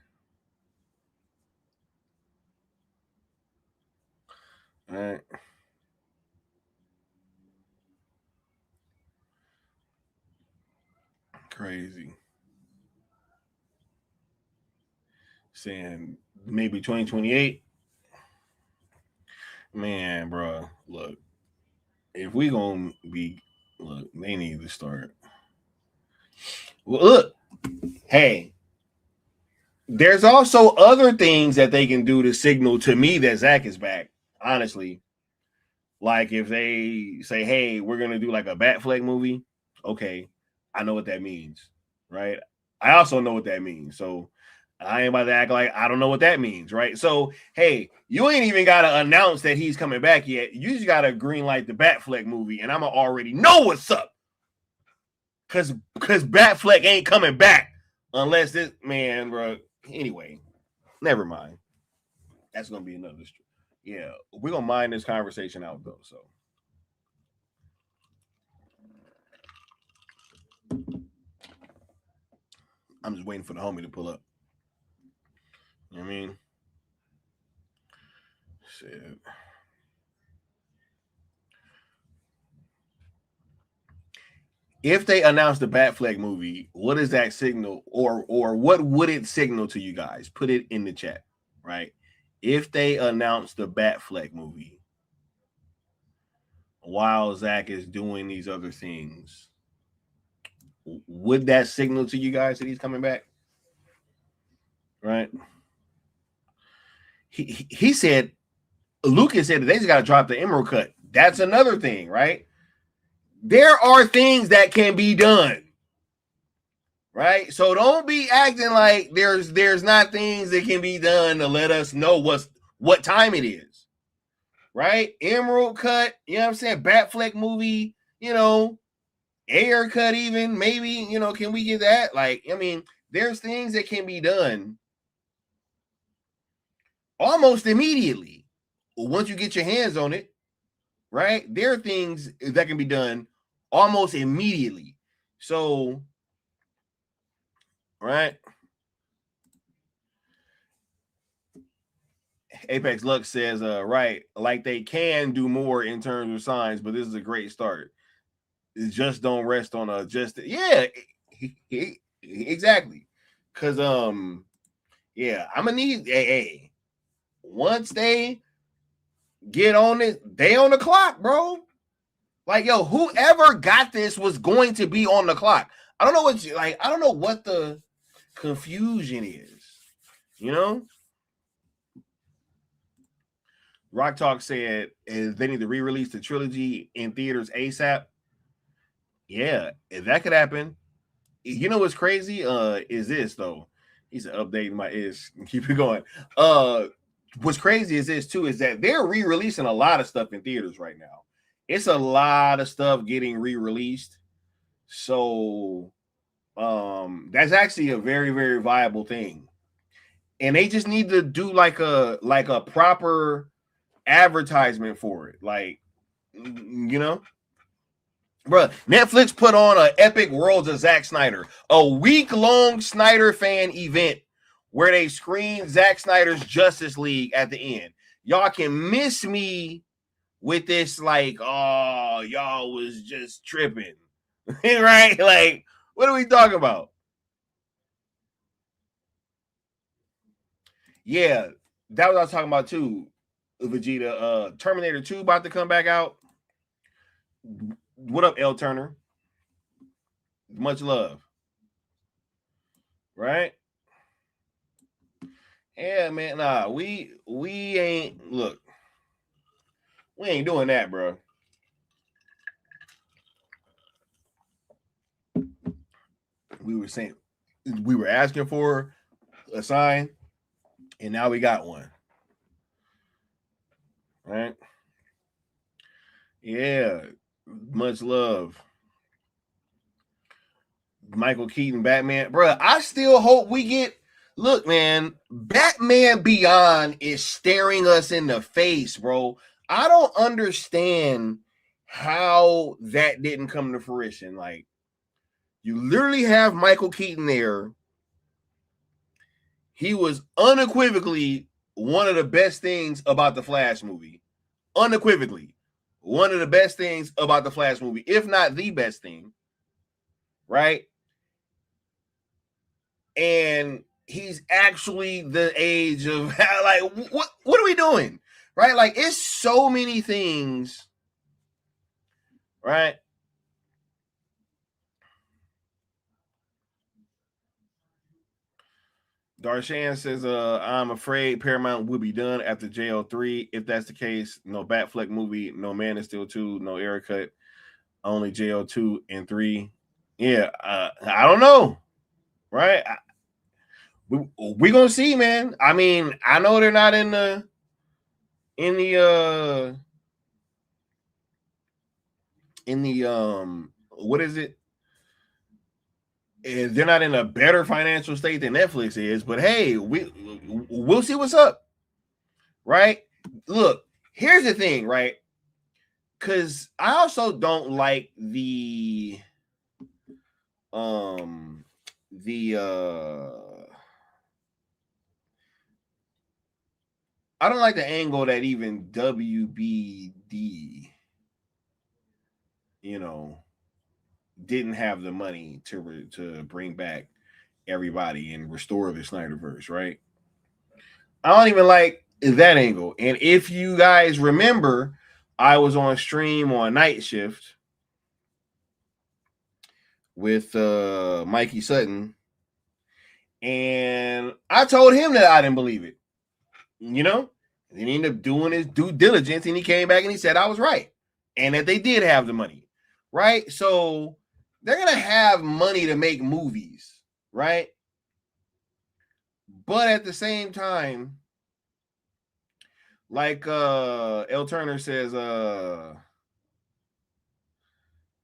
All right. Crazy. Saying maybe 2028. Man, bro, look, if we gonna be, look, they need to start. Well, look, hey, there's also other things that they can do to signal to me that Zack is back, honestly. Like if they say, hey, we're going to do like a Batfleck movie. Okay, I know what that means, right? I also know what that means. So I ain't about to act like I don't know what that means, right? So, hey, you ain't even got to announce that he's coming back yet. You just got to green light the Batfleck movie, and I'm going to already know what's up. Because Batfleck ain't coming back unless this, man, bro. Anyway, never mind. That's going to be another story. Yeah, we're going to mind this conversation out, though, so. I'm just waiting for the homie to pull up. You know what I mean? Shit. If they announce the Batfleck movie, what does that signal, or what would it signal to you guys? Put it in the chat, right? If they announce the Batfleck movie while Zack is doing these other things, would that signal to you guys that he's coming back? Right? He said, Lucas said that they just got to drop the Emerald Cut. That's another thing, right? There are things that can be done, right? So don't be acting like there's not things that can be done to let us know what time it is, right? Emerald Cut, you know what I'm saying? Batfleck movie, you know, Air Cut even, maybe, you know, can we get that? Like, I mean, there's things that can be done almost immediately once you get your hands on it, right? There are things that can be done almost immediately. So, right? Apex Lux says, right, like they can do more in terms of signs, but this is a great start. It just don't rest on a just, yeah, exactly. Because, yeah, I'm going to need, hey, once they get on it, they on the clock, bro. Like, yo, whoever got this was going to be on the clock. I don't know what the confusion is, you know? Rock Talk said they need to re-release the trilogy in theaters ASAP. Yeah, if that could happen. You know what's crazy? Is this though? He's updating my ish. Keep it going. What's crazy is this too, is that they're re-releasing a lot of stuff in theaters right now. It's a lot of stuff getting re-released. So that's actually a very, very viable thing. And they just need to do like a proper advertisement for it. Like, you know, bro, Netflix put on an Epic Worlds of Zack Snyder, a week-long Snyder fan event where they screen Zack Snyder's Justice League at the end. Y'all can miss me with this, like, oh, y'all was just tripping, right? Like, what are we talking about? Yeah, that was what I was talking about too, Vegeta. Terminator 2 about to come back out. What up, L Turner? Much love. Right? Yeah, man. Nah, we ain't, look. We ain't doing that, bro. We were asking for a sign, and now we got one. Right? Yeah. Much love. Michael Keaton, Batman. Bro, I still hope we get, look, man, Batman Beyond is staring us in the face, bro. I don't understand how that didn't come to fruition. Like, you literally have Michael Keaton there. He was unequivocally one of the best things about the Flash movie. Unequivocally. One of the best things about the Flash movie, if not the best thing. Right? And he's actually the age of, like, what are we doing? right? Like, it's so many things, right? Darshan says, I'm afraid Paramount will be done after JL3. If that's the case, no Batfleck movie, no Man of Steel 2, no Air Cut, only JL2 and 3. Yeah, I don't know, right? We're gonna see, man. I mean, I know they're not in the what is it? They're not in a better financial state than Netflix is, but hey, we'll see what's up, right? Look, here's the thing, right? Because I also don't like the I don't like the angle that even WBD, didn't have the money to bring back everybody and restore the Snyderverse, right? I don't even like that angle. And if you guys remember, I was on stream on Night Shift with Mikey Sutton, and I told him that I didn't believe it. And he ended up doing his due diligence, and he came back and he said I was right, and that they did have the money, right? So they're gonna have money to make movies, right? But at the same time, like L. Turner says,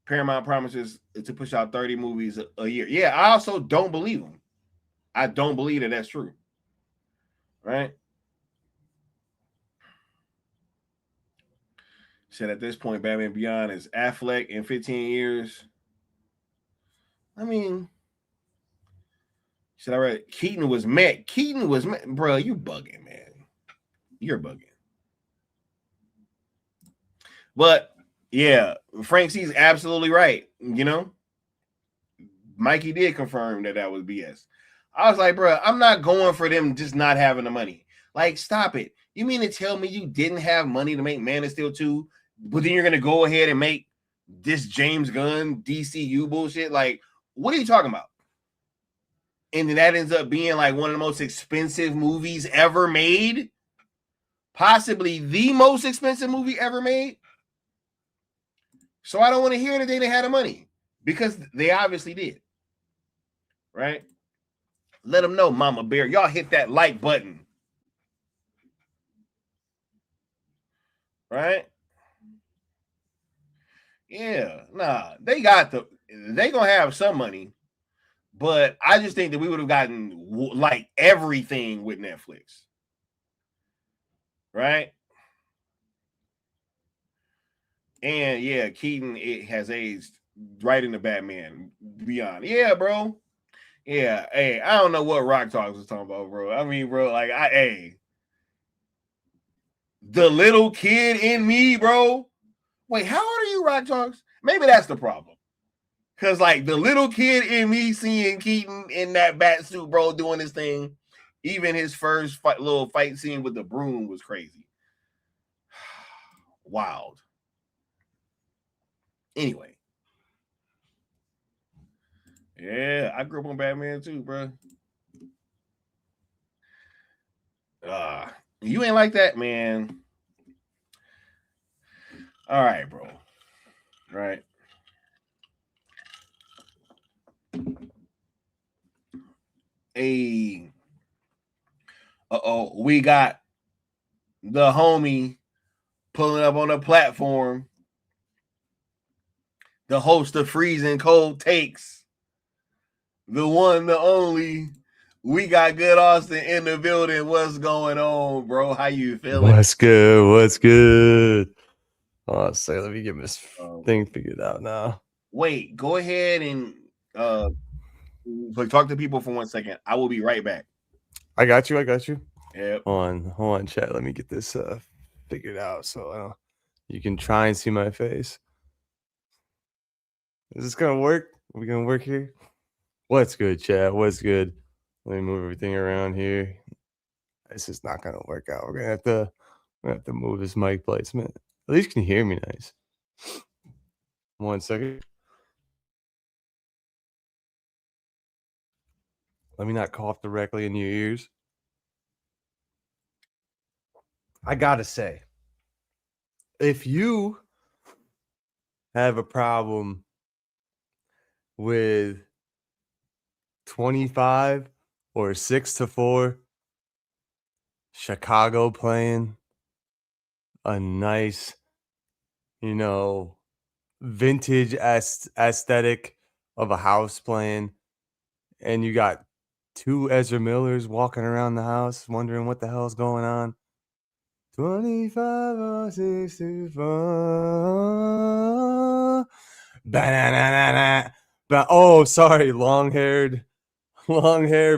Paramount promises to push out 30 movies a year. Yeah, I also don't believe them. I don't believe that that's true, right? Said at this point, Batman Beyond is Affleck in 15 years. I mean, said I read Keaton was met. Bro, you bugging, man. You're bugging. But yeah, Frank C's absolutely right. Mikey did confirm that was BS. I was like, bro, I'm not going for them just not having the money. Like, stop it. You mean to tell me you didn't have money to make Man of Steel 2, but then you're going to go ahead and make this James Gunn DCU bullshit? Like, what are you talking about? And then that ends up being like one of the most expensive movies ever made. Possibly the most expensive movie ever made. So I don't want to hear anything they had the money, because they obviously did. Right? Let them know, Mama Bear. Y'all hit that like button. Right? Yeah. Nah, they gonna have some money, but I just think that we would have gotten like everything with Netflix. Right? And yeah, Keaton, it has aged right into Batman Beyond. Yeah, bro. Yeah, hey, I don't know what Rock Talks was talking about, bro. I mean, bro, like, the little kid in me, bro. Wait, how old are you, Rock Talks? Maybe that's the problem. Because, like, the little kid in me seeing Keaton in that bat suit, bro, doing his thing, even his first little fight scene with the broom was crazy. Wild. Anyway. Yeah, I grew up on Batman too, bro. You ain't like that, man. All right, bro. Right. We got the homie pulling up on the platform, the host of Freezing Cold Takes, the one, the only. We got Good Austin in the building. What's going on, bro? How you feeling? What's good? Oh, say, let me get this thing figured out now. Wait, go ahead and talk to people for 1 second. I will be right back. I got you. Yep. Hold on, chat. Let me get this figured out so you can try and see my face. Is this gonna work? Are we gonna work here? What's good, chat? What's good? Let me move everything around here. This is not gonna work out. We're gonna have to I have to move this mic placement. At least you can hear me nice. 1 second. Let me not cough directly in your ears. I gotta say, if you have a problem with 25 or 6-4 Chicago playing a nice, vintage aesthetic of a house playing, and you got 2 Ezra Millers walking around the house wondering what the hell's going on. 25 or 6-4. But oh, sorry, long-haired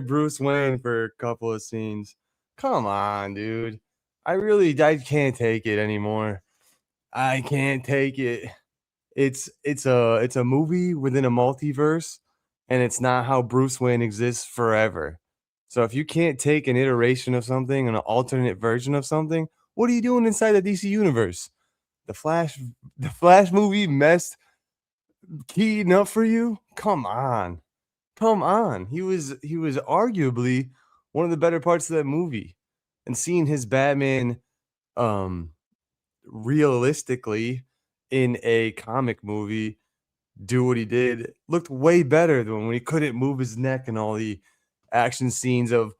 Bruce Wayne for a couple of scenes. Come on, dude. I can't take it anymore. I can't take it. It's a movie within a multiverse, and it's not how Bruce Wayne exists forever. So if you can't take an iteration of something, an alternate version of something, what are you doing inside the DC universe? The Flash movie messed Keaton up for you? Come on. He was arguably one of the better parts of that movie. And seeing his Batman realistically in a comic movie do what he did looked way better than when he couldn't move his neck and all the action scenes of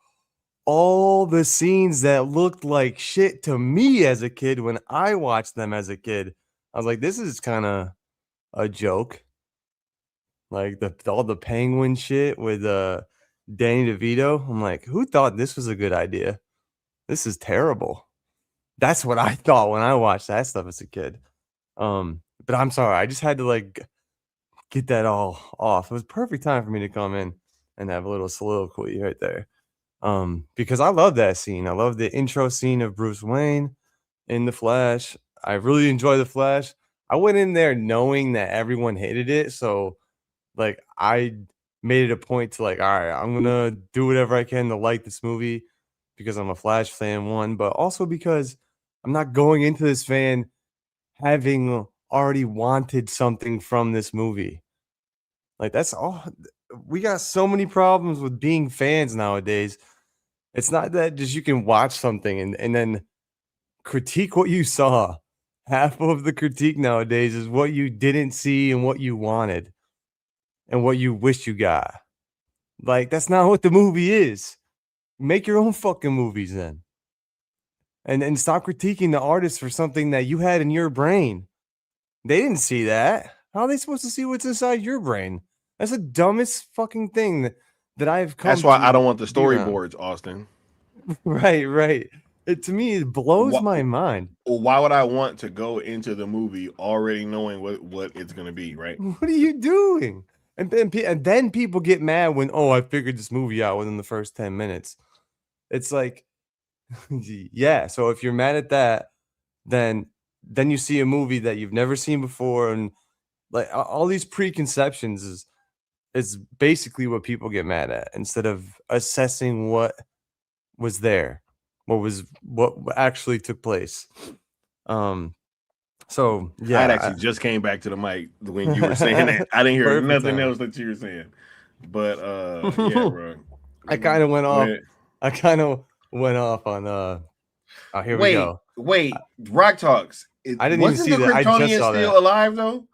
all the scenes that looked like shit to me as a kid when I watched them as a kid. I was like, this is kind of a joke. Like all the penguin shit with Danny DeVito. I'm like, who thought this was a good idea? This is terrible. That's what I thought when I watched that stuff as a kid. But I'm sorry, I just had to get that all off. It was perfect time for me to come in and have a little soliloquy right there. Because I love that scene. I love the intro scene of Bruce Wayne in The Flash. I really enjoy The Flash. I went in there knowing that everyone hated it, so I made it a point to all right, I'm gonna do whatever I can to like this movie because I'm a Flash fan, one, but also because I'm not going into this fan having already wanted something from this movie. That's all. We got so many problems with being fans nowadays. It's not that just you can watch something and then critique what you saw. Half of the critique nowadays is what you didn't see and what you wanted and what you wish you got. That's not what the movie is. Make your own fucking movies then. And stop critiquing the artist for something that you had in your brain. They didn't see that. How are they supposed to see what's inside your brain? That's the dumbest fucking thing that I've come. That's why I don't want the storyboards, Austin. Right. To me, it blows my mind. Why would I want to go into the movie already knowing what it's going to be, right? What are you doing? And then people get mad when, I figured this movie out within the first 10 minutes. It's like, yeah. So if you're mad at that, then you see a movie that you've never seen before, and all these preconceptions is basically what people get mad at instead of assessing what was there, what actually took place. So yeah, I actually just came back to the mic when you were saying that. I didn't hear nothing else that you were saying. But yeah, bro. I kind of went off. I kind of went off on here we go. Wait, Rock Talks. I didn't even see that. I just saw still that. Alive though?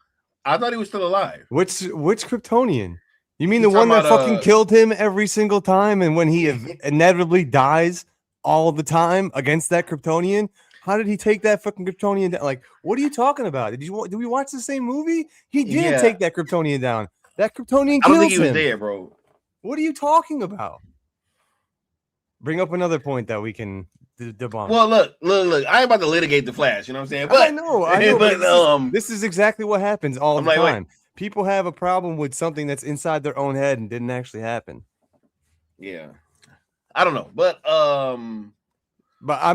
I thought he was still alive. Which Kryptonian? You mean the one that fucking killed him every single time, and when he inevitably dies all the time against that Kryptonian? How did he take that fucking Kryptonian down? What are you talking about? Did we watch the same movie? He didn't take that Kryptonian down. That Kryptonian kills him. I don't think he was there, bro. What are you talking about? Bring up another point that we can debunk. Well, look. I ain't about to litigate the Flash. You know what I'm saying? But I know. But this is exactly what happens all the time. People have a problem with something that's inside their own head and didn't actually happen. Yeah, I don't know, but I'm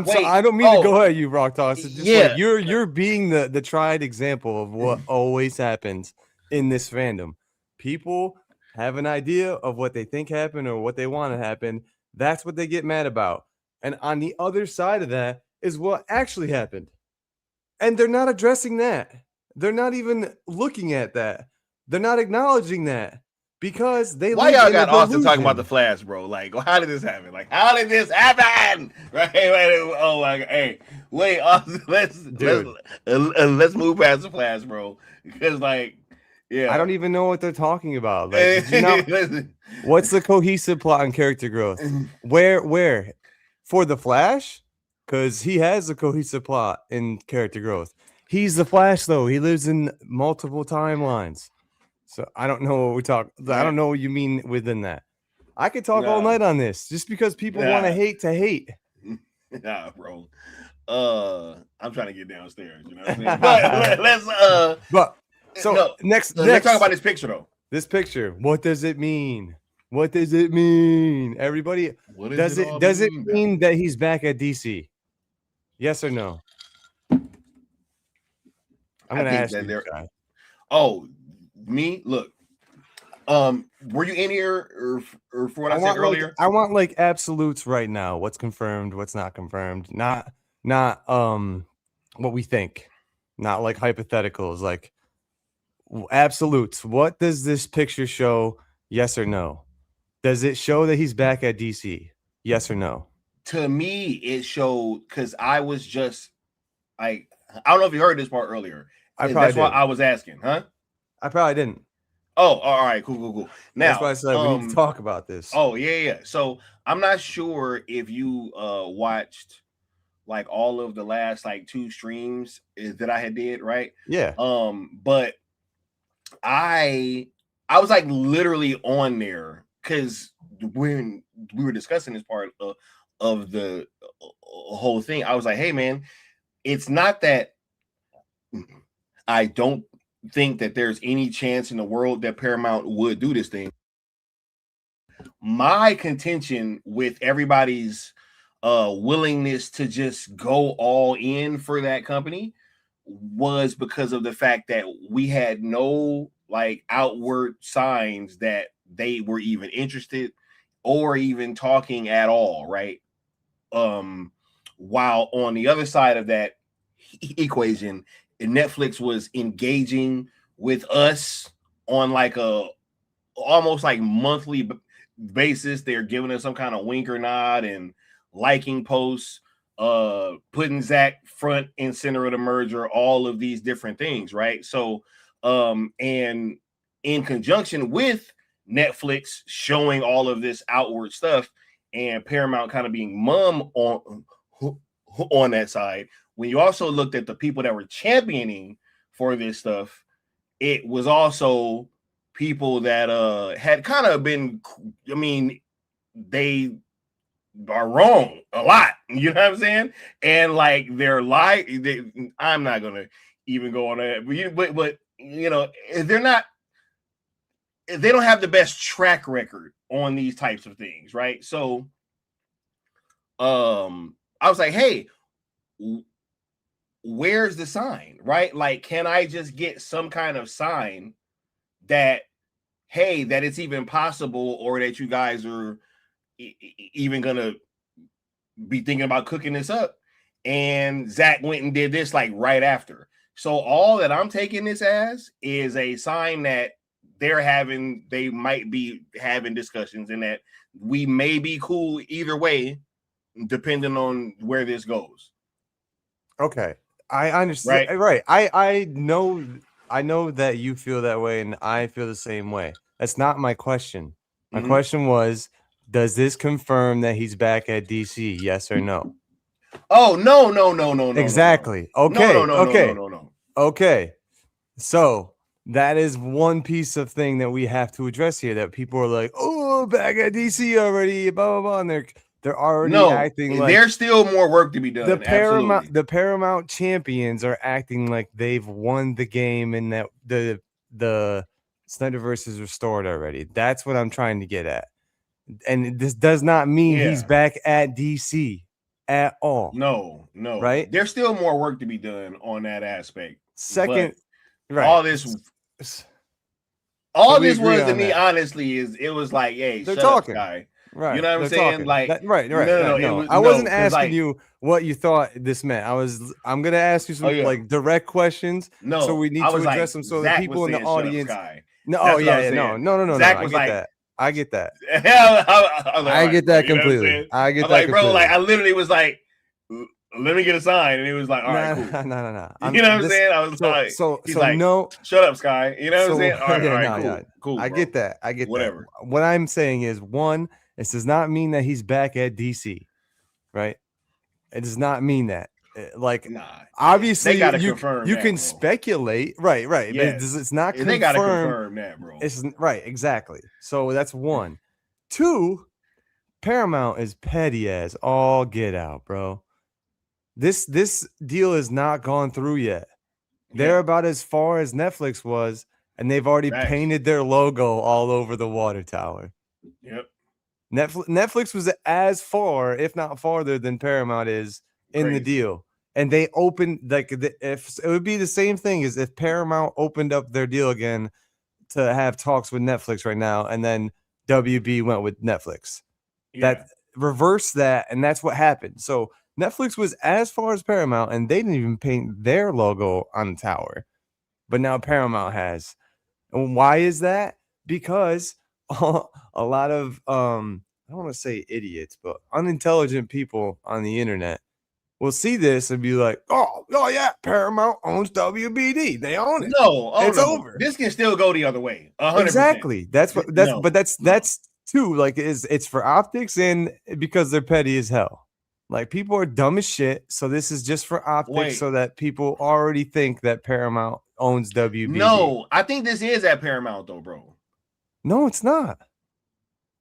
sorry. I don't mean to go at you, Rock Toss. It's just you're being the tried example of what always happens in this fandom. People have an idea of what they think happened or what they want to happen. That's what they get mad about. And on the other side of that is what actually happened. And they're not addressing that. They're not even looking at that. They're not acknowledging that because they. Why y'all got Austin talking about the Flash, bro? Like, how did this happen? Like, how did this happen? Right? Wait, oh my God. Hey, wait, Austin, let's move past the Flash, bro. Because, like, yeah, I don't even know what they're talking about. Like, what's the cohesive plot and character growth? Where for the Flash? Because he has a cohesive plot and character growth. He's the Flash, though. He lives in multiple timelines. So I don't know what we talk. I don't know what you mean within that. I could talk all night on this just because people want to hate. Nah, bro. I'm trying to get downstairs. You know what I'm saying? But let's. Let's talk about this picture though. This picture. What does it mean? What does it mean? Everybody. Does it mean that he's back at DC? Yes or no? I'm gonna ask you. Oh, me? Look. Were you in here or for what I said earlier? I want like absolutes right now. What's confirmed? What's not confirmed? Not what we think. Not like hypotheticals. Like absolutes. What does this picture show? Yes or no? Does it show that he's back at DC? Yes or no? To me, it showed because I was just like, I don't know if you heard this part earlier. That's why I was asking, huh? I probably didn't. Oh, all right, cool. Now, that's why I said we need to talk about this. Oh, yeah. So I'm not sure if you watched like all of the last like 2 streams that I had did, right? Yeah. But I was like literally on there because when we were discussing this part of the whole thing, I was like, hey man, it's not that I don't think that there's any chance in the world that Paramount would do this thing. My contention with everybody's willingness to just go all in for that company was because of the fact that we had no like outward signs that they were even interested or even talking at all, right? While on the other side of that equation, Netflix was engaging with us on like a almost like monthly basis. They're giving us some kind of wink or nod and liking posts, putting Zack front and center of the merger, all of these different things, right? So and in conjunction with Netflix showing all of this outward stuff and Paramount kind of being mum on that side, when you also looked at the people that were championing for this stuff, it was also people that had kind of been, I mean, they are wrong a lot, you know what I'm saying? And like they're I'm not gonna even go on that, but you know, they don't have the best track record on these types of things, right? So I was like, hey, where's the sign, right? Like, can I just get some kind of sign that, hey, that it's even possible, or that you guys are even gonna be thinking about cooking this up? And Zack went and did this like right after. So all that I'm taking this as is a sign that they might be having discussions, and that we may be cool either way, depending on where this goes. Okay. I understand. Right. I know that you feel that way, and I feel the same way. That's not my question. My question was, does this confirm that he's back at DC? Yes or no? Oh, no. Exactly. No. Okay. No. Okay. So that is one piece of thing that we have to address here, that people are like, oh, back at DC already, blah, blah, blah. And they're already acting like there's still more work to be done. The Paramount champions are acting like they've won the game and that the Snyderverse is restored already. That's what I'm trying to get at. And this does not mean he's back at DC at all. No. Right? There's still more work to be done on that aspect. Second, right. All this All this was to me, honestly, is it was like, hey, they're shut talking. up, guy. Right. You know what I'm They're saying? talking. Like, right. No, I wasn't asking you what you thought this meant. I'm gonna ask you some like direct questions. No, so we need to address them so the people in the audience. No, no. Zach I was get like, that. I get that. I get that completely. I get that. Like, completely. bro, like I literally was like, let me get a sign, and it was like, all right, cool. No. You know what I'm saying? I was like, he's like, no, shut up, Sky. You know what I'm saying? All right, cool. I get that. I get whatever. That. What I'm saying is, one, this does not mean that he's back at DC, right? It does not mean that. Like, obviously, they gotta you confirm you that, can bro. speculate, right? Yeah. It's not confirmed. They gotta confirm that, bro. It's right, exactly. So that's one. Two, Paramount is petty as all get out, bro. This deal is not gone through yet. They're about as far as Netflix was, and they've already painted their logo all over the water tower. Yep. Netflix was as far, if not farther, than Paramount is in the deal. And they opened if it would be the same thing as if Paramount opened up their deal again to have talks with Netflix right now, and then WB went with Netflix. That reversed that, and that's what happened. So Netflix was as far as Paramount, and they didn't even paint their logo on the tower. But now Paramount has. And why is that? Because a lot of I don't want to say idiots, but unintelligent people on the internet will see this and be like, oh yeah, Paramount owns WBD. They own it. It's over. This can still go the other way. 100%. Exactly. That's too, like, it's for optics and because they're petty as hell. Like, people are dumb as shit. So this is just for optics so that people already think that Paramount owns WBD. No, I think this is at Paramount though, bro. No, it's not.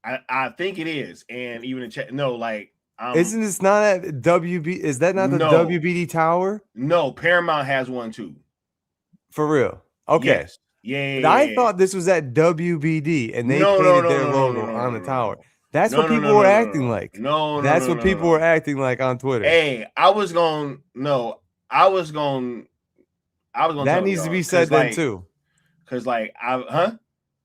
I think it is. And even in chat, no, like, isn't this not at WB? Is that not the WBD tower? No, Paramount has one too. For real? Okay. Yes. Yeah. I thought this was at WBD and they painted their logo on the tower. That's what people were acting like. That's what people were acting like on Twitter. Hey, I was going. That needs to be said then too. Because, like, I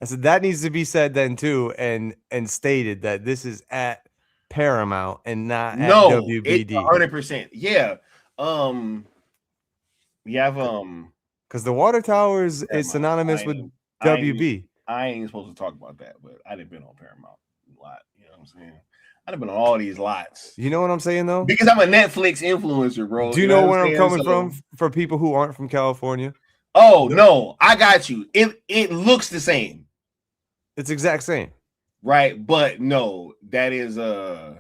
said that needs to be said then too, and stated that this is at Paramount and not at WBD. 100%. Yeah. You have because the water tower is synonymous with WB. I ain't supposed to talk about that, but I done been on Paramount a lot. You know what I'm saying? I done been on all these lots. You know what I'm saying though? Because I'm a Netflix influencer, bro. Do you know where I'm coming from for people who aren't from California? Oh no, I got you. It looks the same. It's exact same. Right, but no, that is I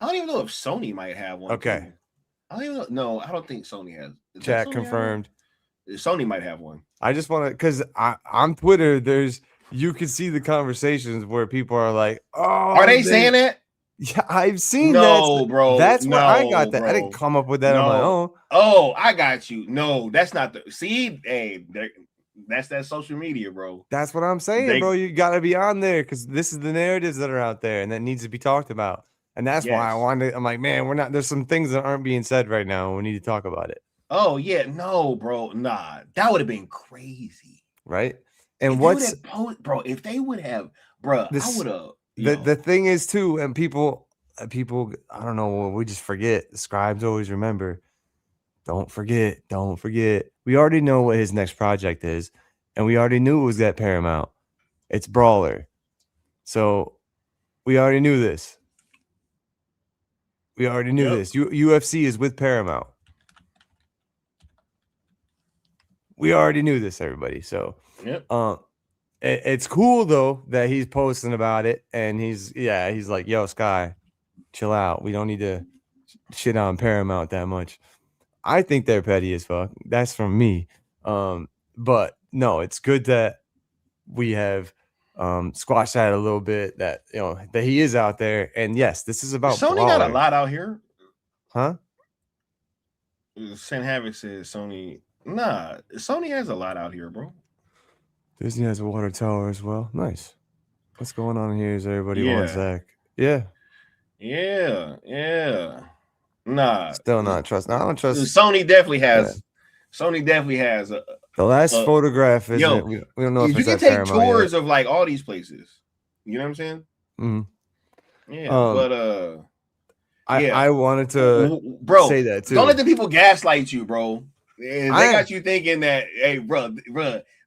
don't even know if Sony might have one. Okay. Too. I don't even know. No, I don't think Sony has. Chat confirmed. Sony might have one. I just want to, because on Twitter, you can see the conversations where people are like, "Oh, are they saying that?" Yeah, I've seen that. No, bro. That's where I got that. Bro. I didn't come up with that on my own. Oh, I got you. No, that's not the. See, hey, that's that social media, bro. That's what I'm saying, bro. You got to be on there because this is the narratives that are out there and that needs to be talked about. And that's why I wanted. I'm like, man, we're not. There's some things that aren't being said right now. We need to talk about it. Oh yeah, no, bro, nah, that would have been crazy, right? And if they would have, bro, I would have. The thing is too, and people, I don't know, we just forget. The scribes always remember. Don't forget. We already know what his next project is, and we already knew it was at Paramount. It's Brawler, so we already knew this. This. UFC is with Paramount. We already knew this, everybody. So, it's cool though that he's posting about it, and he's like, "Yo, Sky, chill out. We don't need to shit on Paramount that much." I think they're petty as fuck. That's from me. But no, it's good that we have squashed that a little bit. That that he is out there, and yes, this is about Sony Brawler. got a lot out here, huh? Saint Havoc says Sony. Nah, Sony has a lot out here, bro. Disney has a water tower as well. Nice. What's going on here? Is everybody wants Zach? Yeah. Nah. Still not trust. I don't trust. Sony definitely has. Sony definitely has The last photograph is we don't know if you it's can at take Paramount tours yet. of like all these places. You know what I'm saying? Mm-hmm. Yeah, but I wanted to say that too. Don't let the people gaslight you, bro. They got you thinking that, hey, bro,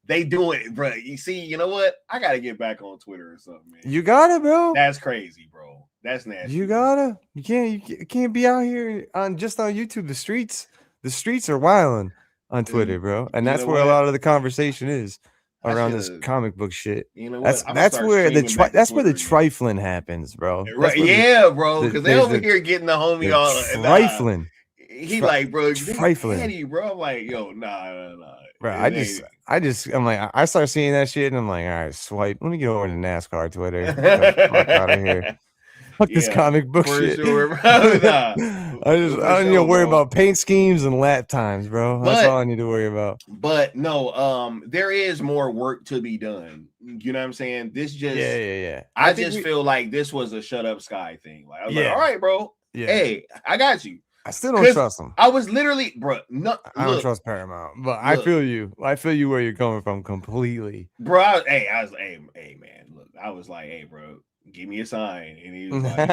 they doing it, bro. You see, you know what? I gotta get back on Twitter or something, man. You got it, bro. That's crazy, bro. That's nasty. You gotta. You can't be out here on YouTube. The streets are wilding on Twitter, bro, and that's where a lot of the conversation is around this comic book shit. You know what? That's where the trifling happens, bro. Right? Yeah, bro. Because they over here getting the homie all trifling. He like, bro, trifling, petty, bro. I'm like, yo, nah. Bro, I'm like, I start seeing that shit, and I'm like, all right, swipe. Let me get over to NASCAR Twitter. Get the fuck out of here. Fuck this comic book shit. Sure, I don't need to worry about paint schemes and lap times, bro. That's all I need to worry about. But no, there is more work to be done. You know what I'm saying? This just I just feel like this was a shut up Sky thing. Like I was like, all right, bro. Yeah. Hey, I got you. I still don't trust him. I was literally, bro. No, I don't trust Paramount, but I feel you. I feel you where you're coming from completely, bro. I was, hey, man. Look, I was like, hey, bro, give me a sign, and he was like,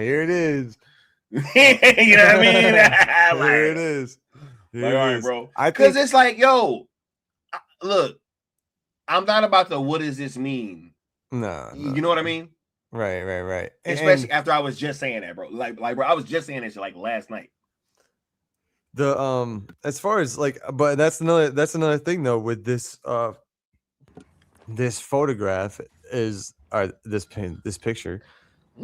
here it is. You know what I mean? Like, here it is. All right, bro. Because it's like, yo, look, I'm not about the what does this mean? No. You know what I mean? Right. Especially after I was just saying that, bro. Like, bro, I was just saying this like last night. The as far as like, but that's another thing though with this this photograph is this picture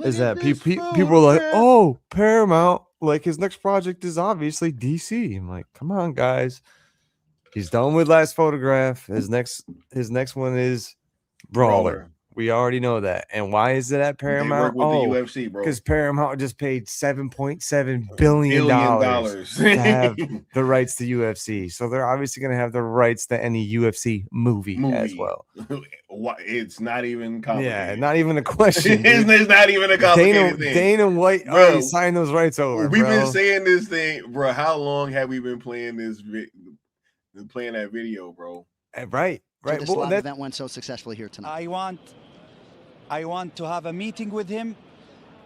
is that people are like, oh, Paramount, like his next project is obviously DC. I'm like, come on, guys. He's done with last photograph. His next one is Brawler. We already know that. And why is it at Paramount? With the UFC, bro. Because Paramount just paid $7.7 billion to have the rights to UFC. So they're obviously going to have the rights to any UFC movie. As well. It's not even complicated. Yeah, not even a question. It's not even a complicated thing. Dana White already signed those rights over. We've been saying this thing, bro. How long have we been playing that video, bro? Right. This live event went so successfully here tonight. I want to have a meeting with him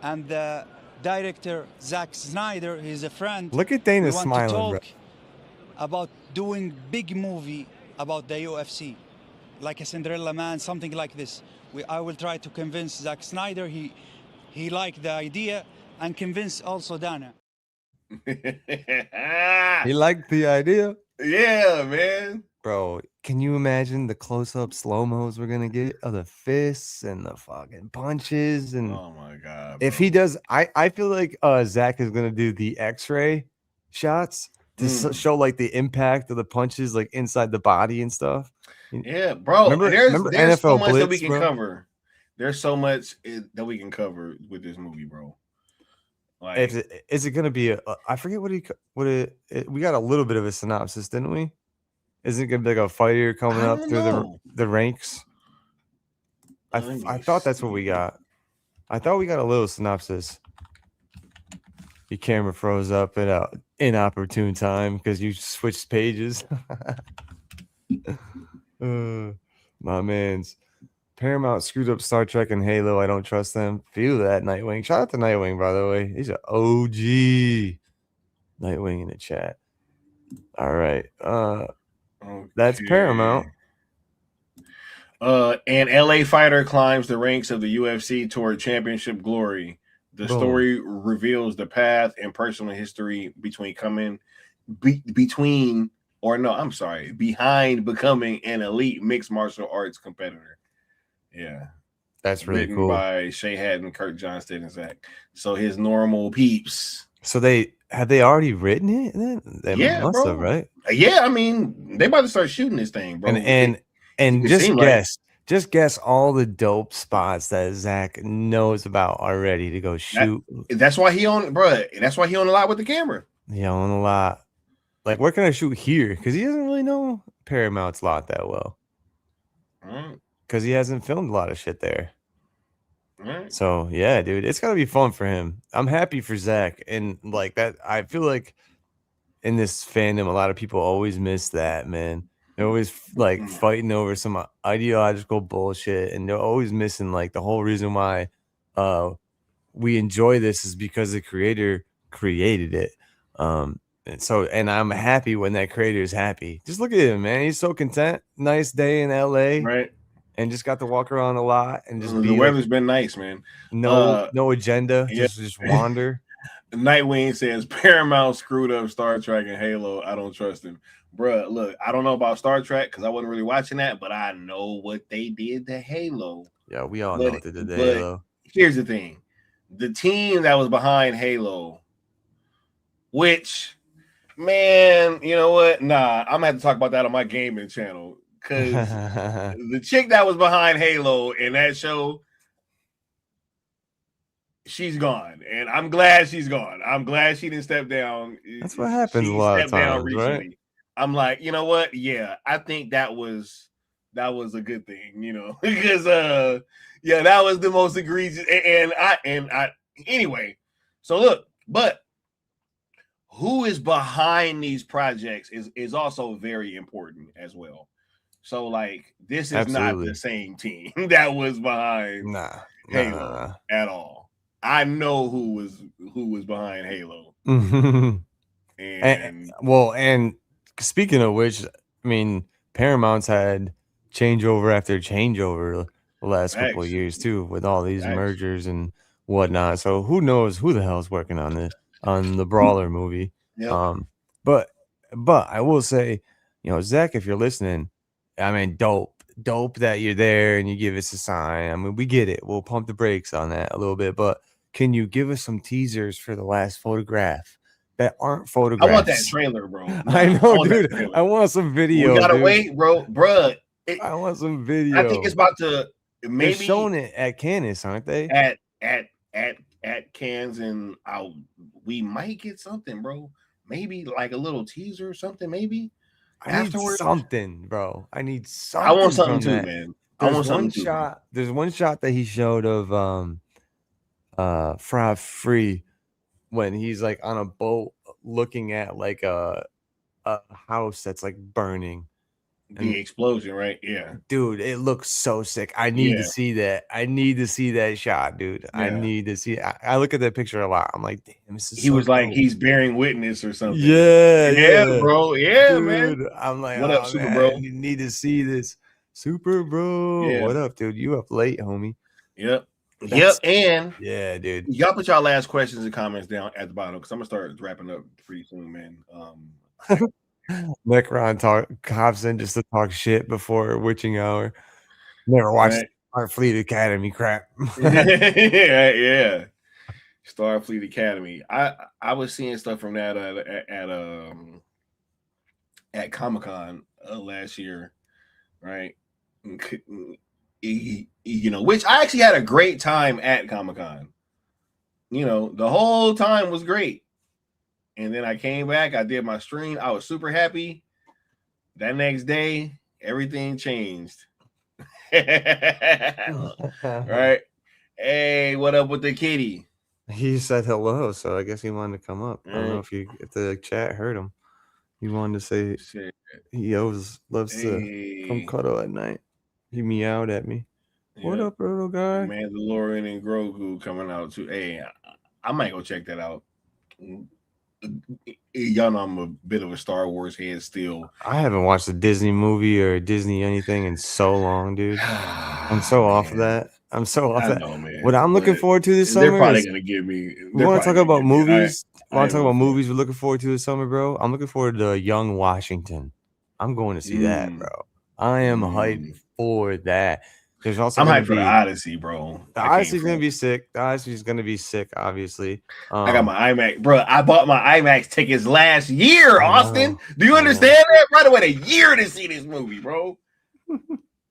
and the director Zack Snyder. He's a friend. Look at Dana we want smiling, to talk bro. About doing big movie about the UFC, like a Cinderella Man, something like this. I will try to convince Zack Snyder. He liked the idea and convince also Dana. He liked the idea. Yeah, man. Bro, can you imagine the close-up slow-mos we're gonna get of the fists and the fucking punches? And oh my god, if he does, I feel like Zach is gonna do the X-ray shots to show like the impact of the punches like inside the body and stuff. Yeah, bro. Remember NFL so much Blitz, that we can bro? cover. There's so much that we can cover with this movie, bro. Like, is it gonna be I forget we got a little bit of a synopsis, didn't we? Is it gonna be like a fighter coming up through the ranks? I thought that's what we got. I thought we got a little synopsis. Your camera froze up at an inopportune time because you switched pages. My man's Paramount screwed up Star Trek and Halo. I don't trust them. Feel that, Nightwing. Shout out to Nightwing, by the way. He's an OG. Nightwing in the chat. All right. That's Paramount. An LA fighter climbs the ranks of the UFC toward championship glory. The story reveals the path and personal history behind becoming an elite mixed martial arts competitor. Yeah. That's really written cool. By Shay Haddon, Kurt Johnston, and Zach. So his normal peeps. So they already written it? They must bro. have, right? Yeah, I mean, they about to start shooting this thing, bro. And just guess all the dope spots that Zach knows about already to go shoot. That's why he on, bro. That's why he on a lot with the camera. Yeah, on a lot. Like, where can I shoot here? Because he doesn't really know Paramount's lot that well. Because he hasn't filmed a lot of shit there. So yeah, dude, it's gotta be fun for him. I'm happy for Zach, and like that, I feel like in this fandom, a lot of people always miss that, man. They're always like fighting over some ideological bullshit, and they're always missing like the whole reason why we enjoy this is because the creator created it. And I'm happy when that creator is happy. Just look at him, man. He's so content. Nice day in LA. Right. And just got to walk around a lot and just the weather's been nice, man. No agenda. Yeah. Just wander. Nightwing says Paramount screwed up Star Trek and Halo. I don't trust him. Bruh, look, I don't know about Star Trek because I wasn't really watching that, but I know what they did to Halo. Yeah, we all know what they did to Halo. Here's the thing. The team that was behind Halo, which, man, you know what? Nah, I'm going to have to talk about that on my gaming channel because the chick that was behind Halo in that show, she's gone, and I'm glad she's gone. I'm glad she didn't step down. That's what happens a lot of times, right? I'm like, you know what? Yeah, I think that was a good thing, you know, because yeah, that was the most egregious. And I anyway. So look, but who is behind these projects is also very important as well. So like, this is not the same team that was behind Halo at all. I know who was behind Halo. And speaking of which, I mean, Paramount's had changeover after changeover the last couple of years too, with all these mergers and whatnot. So who knows who the hell's working on the Brawler movie? Yep. But I will say, you know, Zach, if you're listening, I mean, dope that you're there and you give us a sign. I mean, we get it. We'll pump the brakes on that a little bit, but can you give us some teasers for the last photograph that aren't photographs? I want that trailer, bro. I know, dude. I want some video. We gotta wait, bro. Bruh. I want some video. I think it's about to maybe they're showing it at Cannes, aren't they? At Cannes, and we might get something, bro. Maybe like a little teaser or something, maybe. I need something, bro. I need something. I want something too, man. There's one shot that he showed of Fra Free when he's like on a boat looking at like a house that's like burning. The explosion, right? Yeah. Dude, it looks so sick. I need to see that. I need to see that shot, dude. Yeah. I need to see it. I look at that picture a lot. I'm like, damn, this is he was like he's bearing witness or something. Yeah, bro. Yeah, dude, man. I'm like, what up, Super Bro? You need to see this. Super Bro. Yeah. What up, dude? You up late, homie. Yep. And yeah, dude. Y'all put y'all last questions and comments down at the bottom because I'm gonna start wrapping up pretty soon, man. Necron hops in just to talk shit before witching hour. Never watched Starfleet Academy crap. yeah. Starfleet Academy. I was seeing stuff from that at Comic-Con last year, right? You know, which I actually had a great time at Comic-Con. You know, the whole time was great. And then I came back, I did my stream. I was super happy. That next day, everything changed. Right? Hey, what up with the kitty? He said hello, so I guess he wanted to come up. I don't know if the chat heard him. He wanted to say he always loves to come cuddle at night. He meowed at me. Yeah. What up, little guy? Mandalorian and Grogu coming out too. Hey, I might go check that out. Y'all know I'm a bit of a Star Wars head still. I haven't watched a Disney movie or a Disney anything in so long, dude. I'm so off of that. I'm so off that. Man, what I'm looking forward to this summer. They're probably gonna give me. We want to talk about movies. Want to talk about movies we're looking forward to this summer, bro? I'm looking forward to Young Washington. I'm going to see that, bro. I am hyped for that. There's also I'm hyped for the Odyssey, bro. The Odyssey's gonna be sick. The Odyssey's gonna be sick, obviously. I got my IMAX, bro. I bought my IMAX tickets last year, Austin. Do you understand that? Right away, a year to see this movie, bro.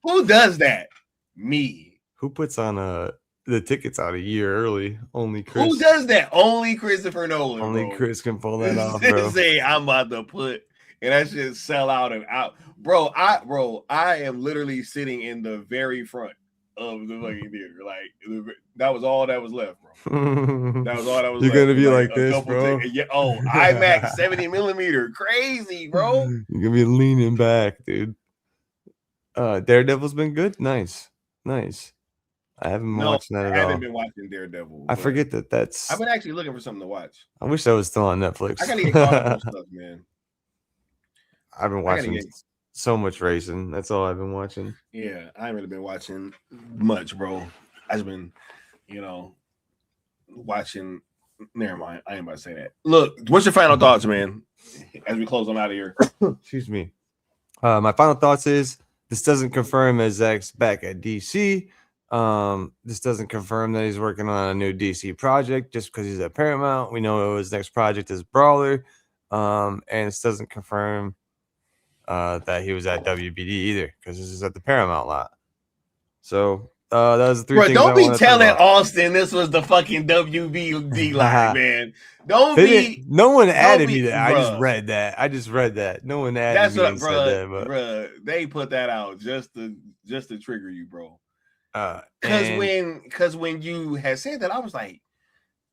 Who does that? Me. Who puts on the tickets out a year early? Only Chris. Who does that? Only Christopher Nolan. Only bro. Chris can pull that off, bro. Say I'm about to put, and that shit sell out and out, bro. I am literally sitting in the very front. of the fucking theater. Like that was all that was left, bro. That was all that was You're left. gonna be like this, bro. IMAX 70 millimeter, crazy, bro. You're gonna be leaning back, dude. Daredevil's been good. Nice. I haven't been watching that at all. I haven't been watching Daredevil. I forget that's. I've been actually looking for something to watch. I wish that was still on Netflix. I gotta get caught up on stuff, man. I've been watching so much racing. That's all I've been watching. Yeah, I ain't really been watching much, bro. I've been, watching. Never mind. I ain't about to say that. Look, what's your final thoughts, man? As we close on out of here. Excuse me. My final thoughts is this doesn't confirm that Zack's back at DC. This doesn't confirm that he's working on a new DC project just because he's at Paramount. We know his next project is Brawler. And this doesn't confirm that he was at WBD either because this is at the Paramount lot. So that was the three things. Don't be telling Austin this was the fucking WBD lot, man. Don't be. No one added me that. I just read that. No one added That's me what, and said that. But they put that out just to trigger you, bro. Because when you had said that, I was like,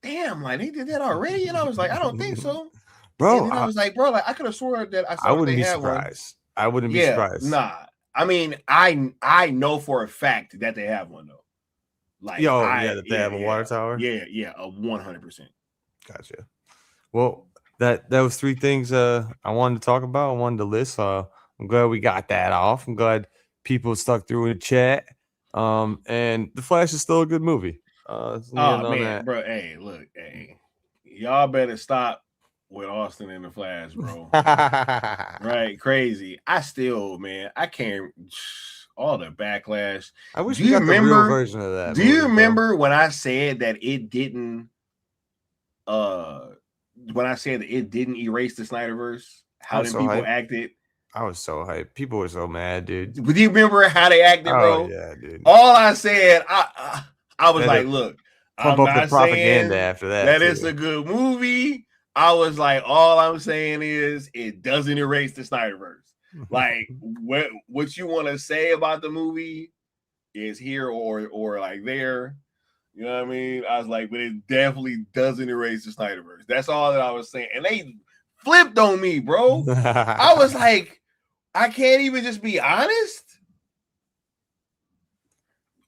damn, like they did that already, and I was like, I don't think so, bro. And then I was like, bro, like I could have sworn that I wouldn't be surprised. I wouldn't be surprised. Nah, I mean, I know for a fact that they have one though. Like, that they have a water tower. Yeah, 100%. Gotcha. Well, that was three things I wanted to talk about. I wanted to list. I'm glad we got that off. I'm glad people stuck through in the chat. And The Flash is still a good movie. Man, bro. Hey, look, y'all better stop with Austin and The Flash, bro. Right, crazy. I can't. All the backlash. I wish we got the real version of that. Do you remember when I said that it didn't? When I said that it didn't erase the Snyderverse, how did people acted? I was so hyped. People were so mad, dude. Do you remember how they acted, bro? Oh, yeah, dude. All I said, I was like, look, pump I'm up not the propaganda saying after that. That it's a good movie. I was like, all I'm saying is it doesn't erase the Snyderverse. Like, what you want to say about the movie is here or like there. You know what I mean? I was like, but it definitely doesn't erase the Snyderverse. That's all that I was saying. And they flipped on me, bro. I was like, I can't even just be honest.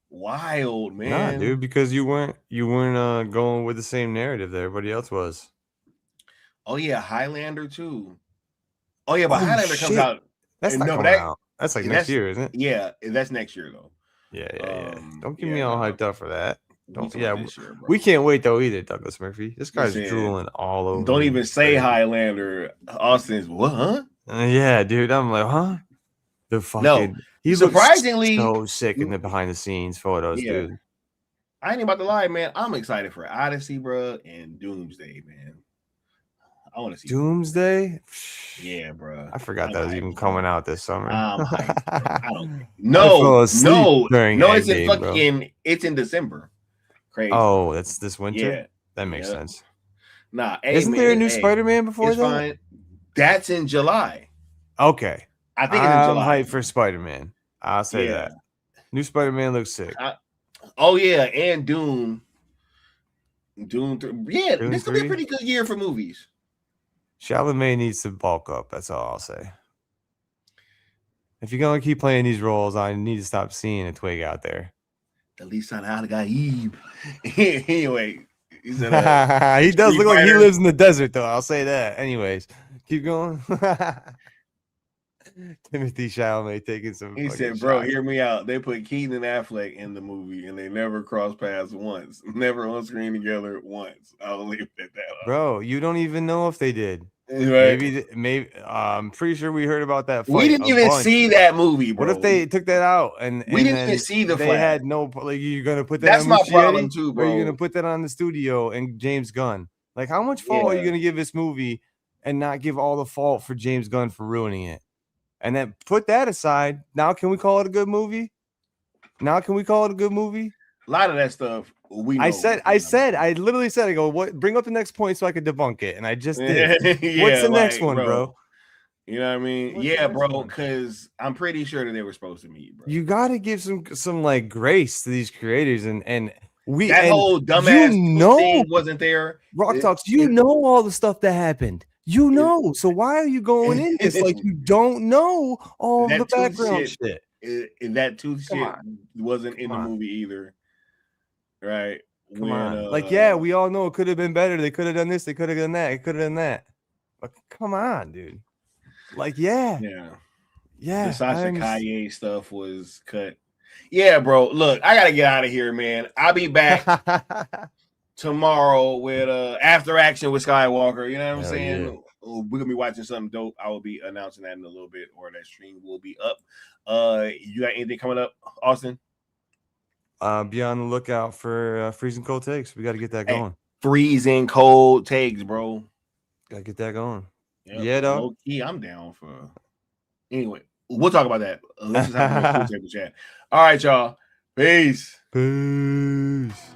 Wild, man. Nah, dude, because you weren't going with the same narrative that everybody else was. Oh yeah, Highlander too. Oh yeah, but Highlander comes out. That's not coming out. That's like next year, isn't it? Yeah, that's next year though. Yeah. Don't get me all hyped up for that. We can't wait though either, Douglas Murphy. This guy's drooling all over. Don't even say Highlander. Austin's what, huh? Yeah, dude. I'm like, huh? The fucking he surprisingly looks so sick in the behind the scenes photos, dude. I ain't about to lie, man. I'm excited for Odyssey, bro, and Doomsday, man. I want to see Doomsday. Yeah, bro. I forgot that was even coming out this summer. No. It's in December. Crazy. Oh, that's this winter. Yeah, that makes sense. Nah, isn't there a new Spider-Man before that? Fine. That's in July. Okay, I think it's in July. I'm hyped for Spider-Man. I'll say that. New Spider-Man looks sick. And Doom 3. Yeah, Doom this will be a pretty good year for movies. Chalamet needs to bulk up. That's all I'll say. If you're gonna keep playing these roles, I need to stop seeing a twig out there. At least I got Eve. Anyway, he does look like he lives in the desert, though. I'll say that. Anyways, keep going. Timothy Chalamet taking some. He said, "Bro, hear me out. They put Keaton and Affleck in the movie, and they never crossed paths once. Never on screen together once. I'll leave it at that. Bro, you don't even know if they did. Right. Maybe. I'm pretty sure we heard about that. We didn't even see that movie, bro. What if they took that out and we didn't even see the? They had no. Like, you're gonna put that. That's on my Muschietti, problem too, bro. Or you're gonna put that on the studio and James Gunn. Like, how much fault are you gonna give this movie and not give all the fault for James Gunn for ruining it? And then put that aside. Now, can we call it a good movie? A lot of that stuff we know. I literally said, I go, what? Bring up the next point so I could debunk it, and I just did. What's the next one, bro? You know what I mean? What's Yeah, the bro. one? Because I'm pretty sure that they were supposed to meet, bro. You got to give some like grace to these creators, and we that and whole dumbass thing know wasn't there. Rock Talks. You know all the stuff that happened. You know, so why are you going in this like you don't know all the background shit? That tooth shit wasn't in the movie either, right? Come on, like yeah, we all know it could have been better. They could have done this. They could have done that. It could have done that. But come on, dude. Like yeah. The Sasha Kaye stuff was cut. Yeah, bro. Look, I gotta get out of here, man. I'll be back tomorrow with After Action with Skywalker. You know what I'm saying? Yeah. We're gonna be watching something dope. I will be announcing that in a little bit, or that stream will be up. You got anything coming up, Austin? Be on the lookout for freezing cold takes. We got to get that going. Freezing cold takes, bro. Gotta get that going. Yep. Yeah, dog. Low key, I'm down for. Anyway, we'll talk about that. Let's just have a cool table chat. All right, y'all. Peace. Peace.